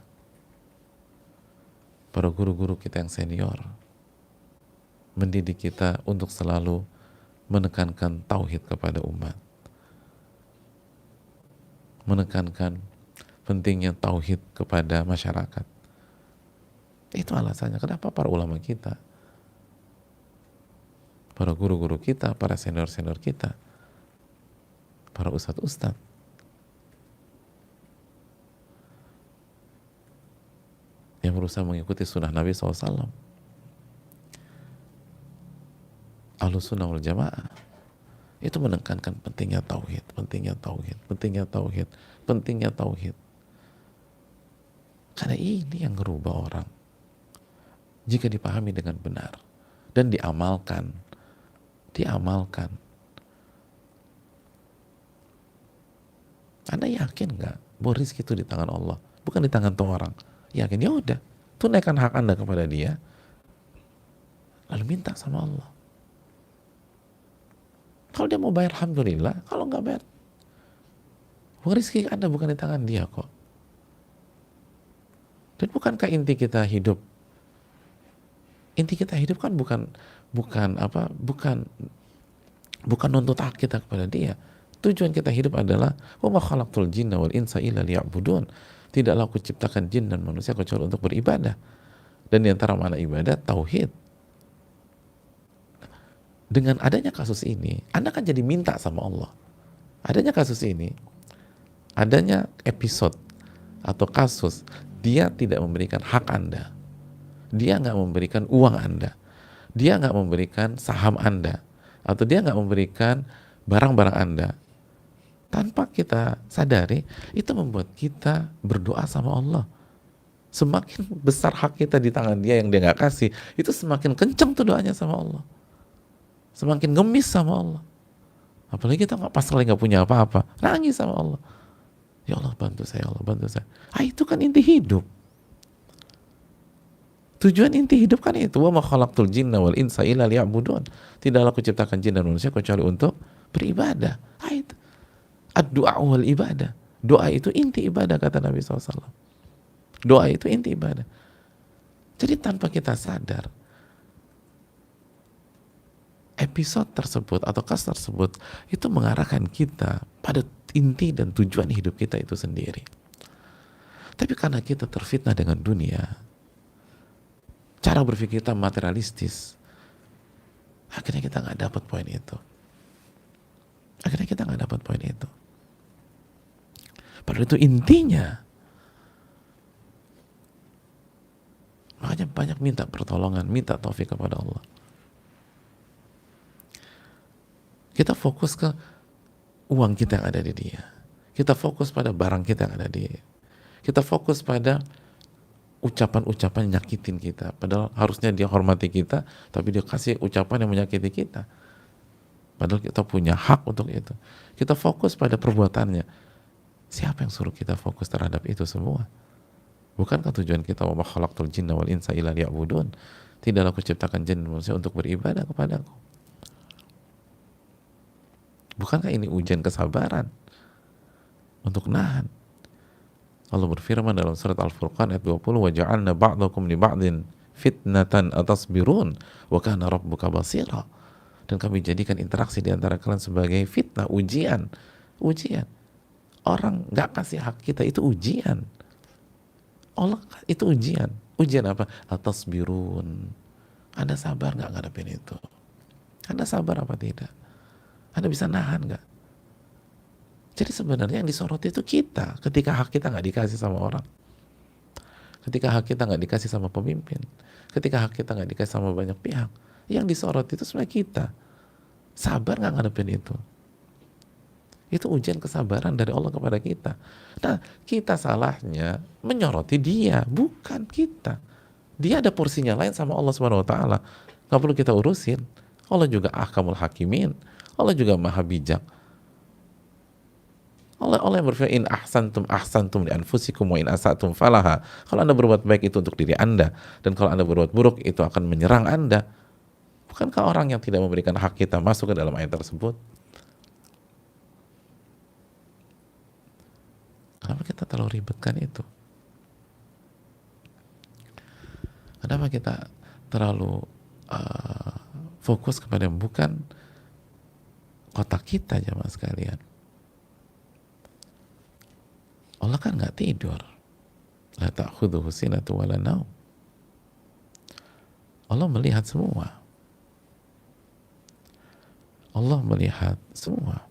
A: para guru-guru kita yang senior, mendidik kita untuk selalu menekankan tauhid kepada umat, menekankan pentingnya tauhid kepada masyarakat. Itu alasannya kenapa para ulama kita, para guru-guru kita, para senior-senior kita, para ustadz-ustadz, yang berusaha mengikuti sunnah Nabi SAW, Ahlus Sunnah wal Jamaah, itu menekankan pentingnya tauhid, pentingnya tauhid, pentingnya tauhid, pentingnya tauhid. Karena ini yang merubah orang jika dipahami dengan benar dan diamalkan. Anda yakin nggak bahwa rezeki itu di tangan Allah, bukan di tangan tuh orang? Yakin? Ya udah, tunaikan hak Anda kepada dia, lalu minta sama Allah. Kalau dia mau bayar, alhamdulillah. Kalau nggak bayar, rezeki Anda bukan di tangan dia kok. Dan bukankah inti kita hidup kan bukan nuntut hak kita kepada dia. Tujuan kita hidup adalah wa ma khalaqtul jinna wal insa illa liya'budun. Tidaklah aku ciptakan jin dan manusia kecuali untuk beribadah. Dan di antara makna ibadah tauhid. Dengan adanya kasus ini, Anda kan jadi minta sama Allah. Adanya kasus ini, adanya episode atau kasus, dia tidak memberikan hak Anda. Dia nggak memberikan uang Anda. Dia nggak memberikan saham Anda. Atau dia nggak memberikan barang-barang Anda. Tanpa kita sadari, itu membuat kita berdoa sama Allah. Semakin besar hak kita di tangan dia yang dia nggak kasih, itu semakin kencang tuh doanya sama Allah. Semakin ngemis sama Allah. Apalagi kita pas lagi nggak punya apa-apa, nangis sama Allah. Ya Allah bantu saya, Allah bantu saya. Itu kan inti hidup. Tujuan inti hidup kan itu. Wa ma khalaqtul jinna wal insa illa liya'budun. Tidaklah aku ciptakan jin dan manusia kecuali untuk beribadah. Itu. Ad-du'a wal ibadah. Doa itu inti ibadah kata Nabi SAW. Doa itu inti ibadah. Jadi tanpa kita sadar, episode tersebut atau kasus tersebut itu mengarahkan kita pada inti dan tujuan hidup kita itu sendiri. Tapi karena kita terfitnah dengan dunia, cara berpikir kita materialistis, akhirnya kita nggak dapat poin itu. Akhirnya kita nggak dapat poin itu. Padahal itu intinya. Makanya banyak minta pertolongan, minta taufik kepada Allah. Kita fokus ke uang kita yang ada di dia. Kita fokus pada barang kita yang ada di dia. Kita fokus pada ucapan-ucapan yang nyakitin kita. Padahal harusnya dia hormati kita, tapi dia kasih ucapan yang menyakiti kita. Padahal kita punya hak untuk itu. Kita fokus pada perbuatannya. Siapa yang suruh kita fokus terhadap itu semua? Bukankah tujuan kita wa ma khalaqtul jinna wal insa illa liya'budun? Tidaklah aku ciptakan jin dan manusia untuk beribadah kepadaku. Bukankah ini ujian kesabaran untuk nahan? Allah berfirman dalam surat Al-Furqan ayat 20, wa ja'alna ba'dakum li ba'din fitnatan atasbirun wa kana rabbuka basira. Dan kami jadikan interaksi di antara kalian sebagai fitnah, ujian. Orang nggak kasih hak kita itu ujian. Allah itu ujian. Ujian apa? Atasbirun. Anda sabar nggak ngadepin itu? Anda sabar apa tidak? Anda bisa nahan nggak? Jadi sebenarnya yang disoroti itu kita. Ketika hak kita nggak dikasih sama orang, ketika hak kita nggak dikasih sama pemimpin, ketika hak kita nggak dikasih sama banyak pihak, yang disoroti itu sebenarnya kita. Sabar nggak ngadepin itu? Itu ujian kesabaran dari Allah kepada kita. Nah, kita salahnya menyoroti dia, bukan kita. Dia ada porsinya lain sama Allah Subhanahu Wa Taala. Nggak perlu kita urusin. Allah juga ahkamul hakimin. Allah juga maha bijak. Allah yang berfirman, in ahsantum li anfusikum wa in asatum falaha. Kalau Anda berbuat baik itu untuk diri Anda, dan kalau Anda berbuat buruk itu akan menyerang Anda. Bukankah orang yang tidak memberikan hak kita masuk ke dalam ayat tersebut? Kenapa kita terlalu ribetkan itu? Kenapa kita terlalu fokus kepada yang bukan kotak kita, jamaah sekalian? Allah kan nggak tidur. La ta'khudhuhu sinatun wala naum. Allah melihat semua. Allah melihat semua.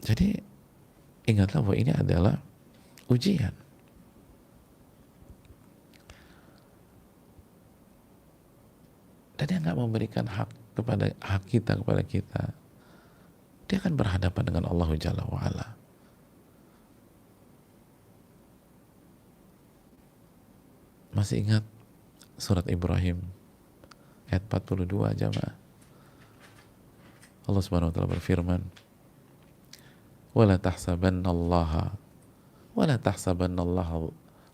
A: Jadi ingatlah bahwa ini adalah ujian. Dan dia nggak memberikan hak kita kepada kita, dia akan berhadapan dengan Allah Jalla wa'ala. Masih ingat surat Ibrahim ayat 42, jamaah? Allah Subhanahu wa taala berfirman, wala tahsabannallaha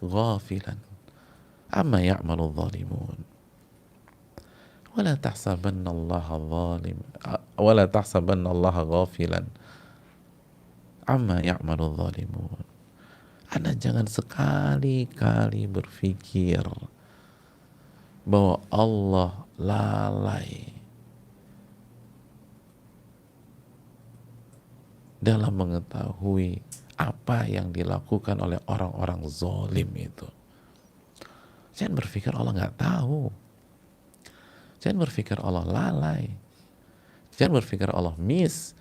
A: ghafilan amma ya'malu dhalimun. Wala tahsabannallaha ghafilan amma ya'malu dhalimun. Anda jangan sekali-kali berpikir bahwa Allah lalai dalam mengetahui apa yang dilakukan oleh orang-orang zalim itu. Jangan berpikir Allah nggak tahu. Jangan berpikir Allah lalai. Jangan berpikir Allah miss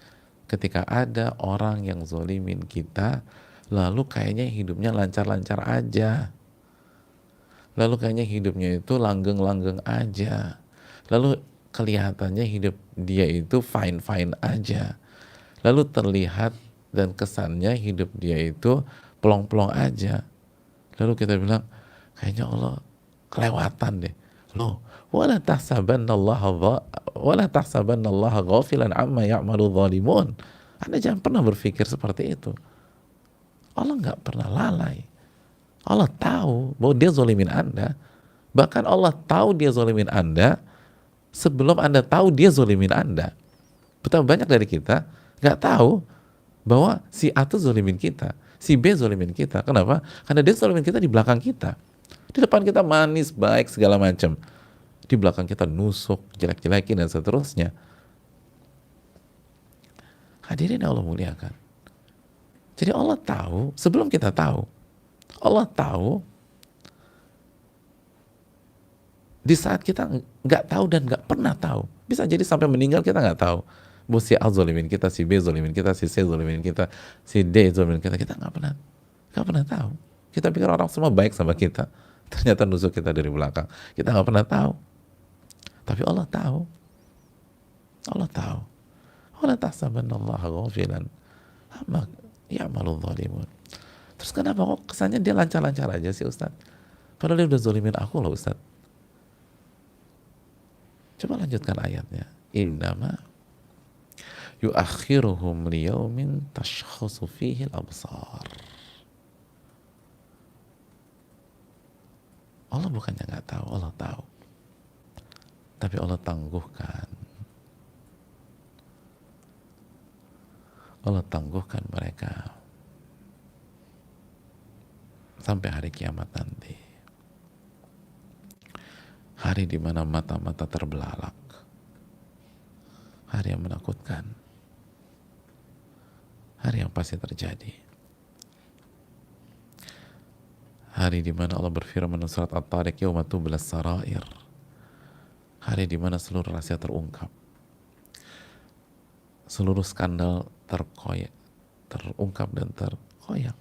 A: ketika ada orang yang zolimin kita, lalu kayaknya hidupnya lancar-lancar aja. Lalu kayaknya hidupnya itu langgeng-langgeng aja. Lalu kelihatannya hidup dia itu fine-fine aja. Lalu terlihat dan kesannya hidup dia itu pelong-pelong aja. Lalu kita bilang, kayaknya Allah kelewatan deh. Loh, wala tahsabannallaha ghafilan amma ya'malu dhalimun. Anda jangan pernah berpikir seperti itu. Allah nggak pernah lalai. Allah tahu bahwa dia zolimin Anda. Bahkan Allah tahu dia zolimin Anda sebelum Anda tahu dia zolimin Anda. Betapa banyak dari kita nggak tahu bahwa si A itu zolimin kita, si B zolimin kita. Kenapa? Karena dia zolimin kita di belakang kita. Di depan kita manis, baik, segala macam. Di belakang kita nusuk, jelek-jelekin, dan seterusnya. Hadirin Allah muliakan. Jadi Allah tahu sebelum kita tahu. Allah tahu di saat kita nggak tahu dan nggak pernah tahu. Bisa jadi sampai meninggal kita nggak tahu. Bahwa si A zolimin kita, si B zolimin kita, si C zolimin kita, si D zolimin kita. Kita nggak pernah tahu. Kita pikir orang semua baik sama kita. Ternyata nusuk kita dari belakang. Kita nggak pernah tahu. Tapi Allah tahu. Allah tahu. Wala tahsabannallaha ghafilan amma ya'malu dhalimun. Terus kenapa kok kesannya dia lancar-lancar aja sih Ustaz? Padahal dia udah zolimin aku loh Ustaz. Coba lanjutkan ayatnya. Innama yuakhiruhum liyaumin tashkhasu fihi al-absar. Allah bukannya nggak tahu, Allah tahu. Tapi Allah tangguhkan. Allah tangguhkan mereka sampai hari kiamat nanti. Hari di mana mata-mata terbelalak. Hari yang menakutkan. Hari yang pasti terjadi. Hari di mana Allah berfirman dalam surat At-Tariq, yauma tublas sarair. Hari di mana seluruh rahasia terungkap. Seluruh skandal terungkap dan terkoyak.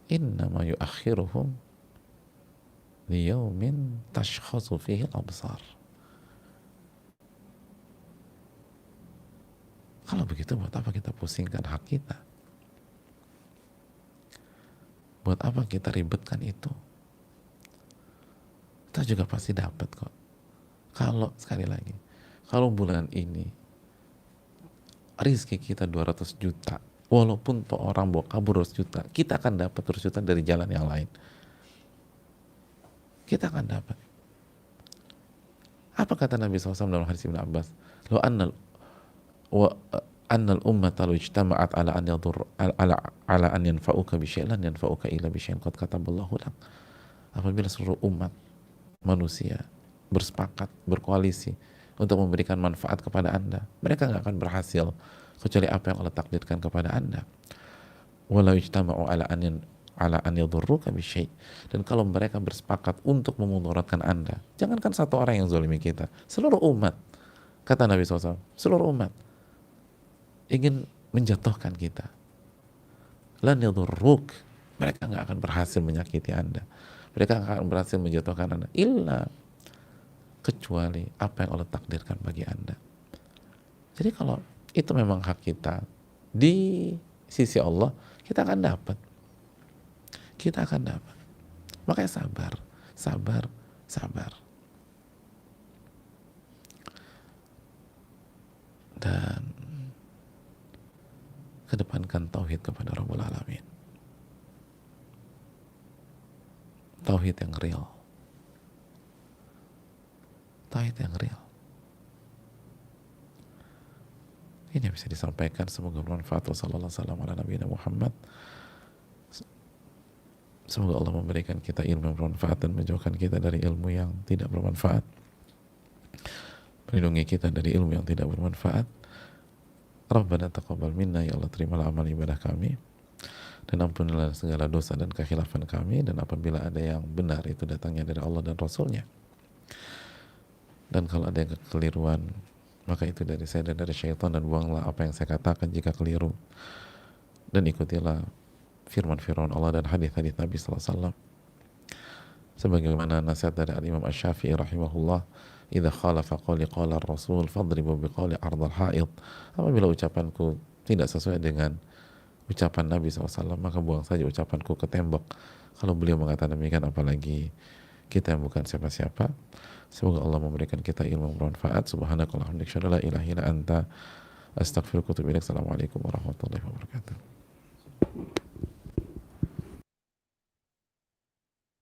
A: Innama yuakhiruhum liyaumin tashkhasu fihi al-absar. Kalau begitu buat apa kita pusingkan hak kita? Buat apa kita ribetkan itu? Kita juga pasti dapat kok. Kalau sekali lagi, kalau bulan ini rizki kita 200 juta, walaupun orang bawa kabur 200 juta, kita akan dapat 200 juta dari jalan yang lain. Kita akan dapat. Apa kata Nabi SAW dalam hadis Ibn Abbas? Lo annal ummata law ijtama'at ala an yanfa'uka bi syai'in lan yanfa'uka illa bi syai'in qad kataballahu lak. Apabila seluruh umat manusia bersepakat, berkoalisi untuk memberikan manfaat kepada Anda, mereka nggak akan berhasil kecuali apa yang Allah takdirkan kepada Anda. Walau ijtama'u ala an yadurruka bi syai'. Dan kalau mereka bersepakat untuk memudaratkan Anda, jangankan satu orang yang zalimi kita, seluruh umat, kata Nabi SAW, seluruh umat ingin menjatuhkan kita, lan yadurruk, mereka nggak akan berhasil menyakiti Anda, mereka nggak akan berhasil menjatuhkan Anda, illa, kecuali apa yang Allah takdirkan bagi Anda. Jadi kalau itu memang hak kita di sisi Allah, kita akan dapat. Kita akan dapat. Makanya sabar, sabar, sabar. Dan kedepankan tauhid kepada Rabbul Alamin. Tauhid yang real. Tauhid yang real. Ini yang bisa disampaikan, semoga bermanfaat. Wassalamualaikum warahmatullahi wabarakatuh. Semoga Allah memberikan kita ilmu yang bermanfaat dan menjauhkan kita dari ilmu yang tidak bermanfaat, melindungi kita dari ilmu yang tidak bermanfaat. Rabbana taqabbal minna, ya Allah terimalah amal ibadah kami, dan ampunilah segala dosa dan kekhilafan kami, dan apabila ada yang benar itu datangnya dari Allah dan Rasulnya, dan kalau ada yang kekeliruan maka itu dari saya dan dari syaitan, dan buanglah apa yang saya katakan jika keliru, dan ikutilah firman-firman Allah dan hadis-hadis Nabi sallallahu alaihi wasallam, sebagaimana nasihat dari Al-Imam Asy-Syafi'i rahimahullah, idza khalafa qawli qala ar-rasul fadribu biqawli ardal haid. Apabila ucapanku tidak sesuai dengan ucapan Nabi SAW, maka buang saja ucapanku ke tembok. Kalau beliau mengatakan demikian, apalagi kita yang bukan siapa-siapa. Semoga Allah memberikan kita ilmu yang bermanfaat. Subhanakallahumma wa bihamdika, asyhadu an la ilaha illa anta, astaghfiruka wa atubu ilaik. Assalamualaikum warahmatullahi wabarakatuh.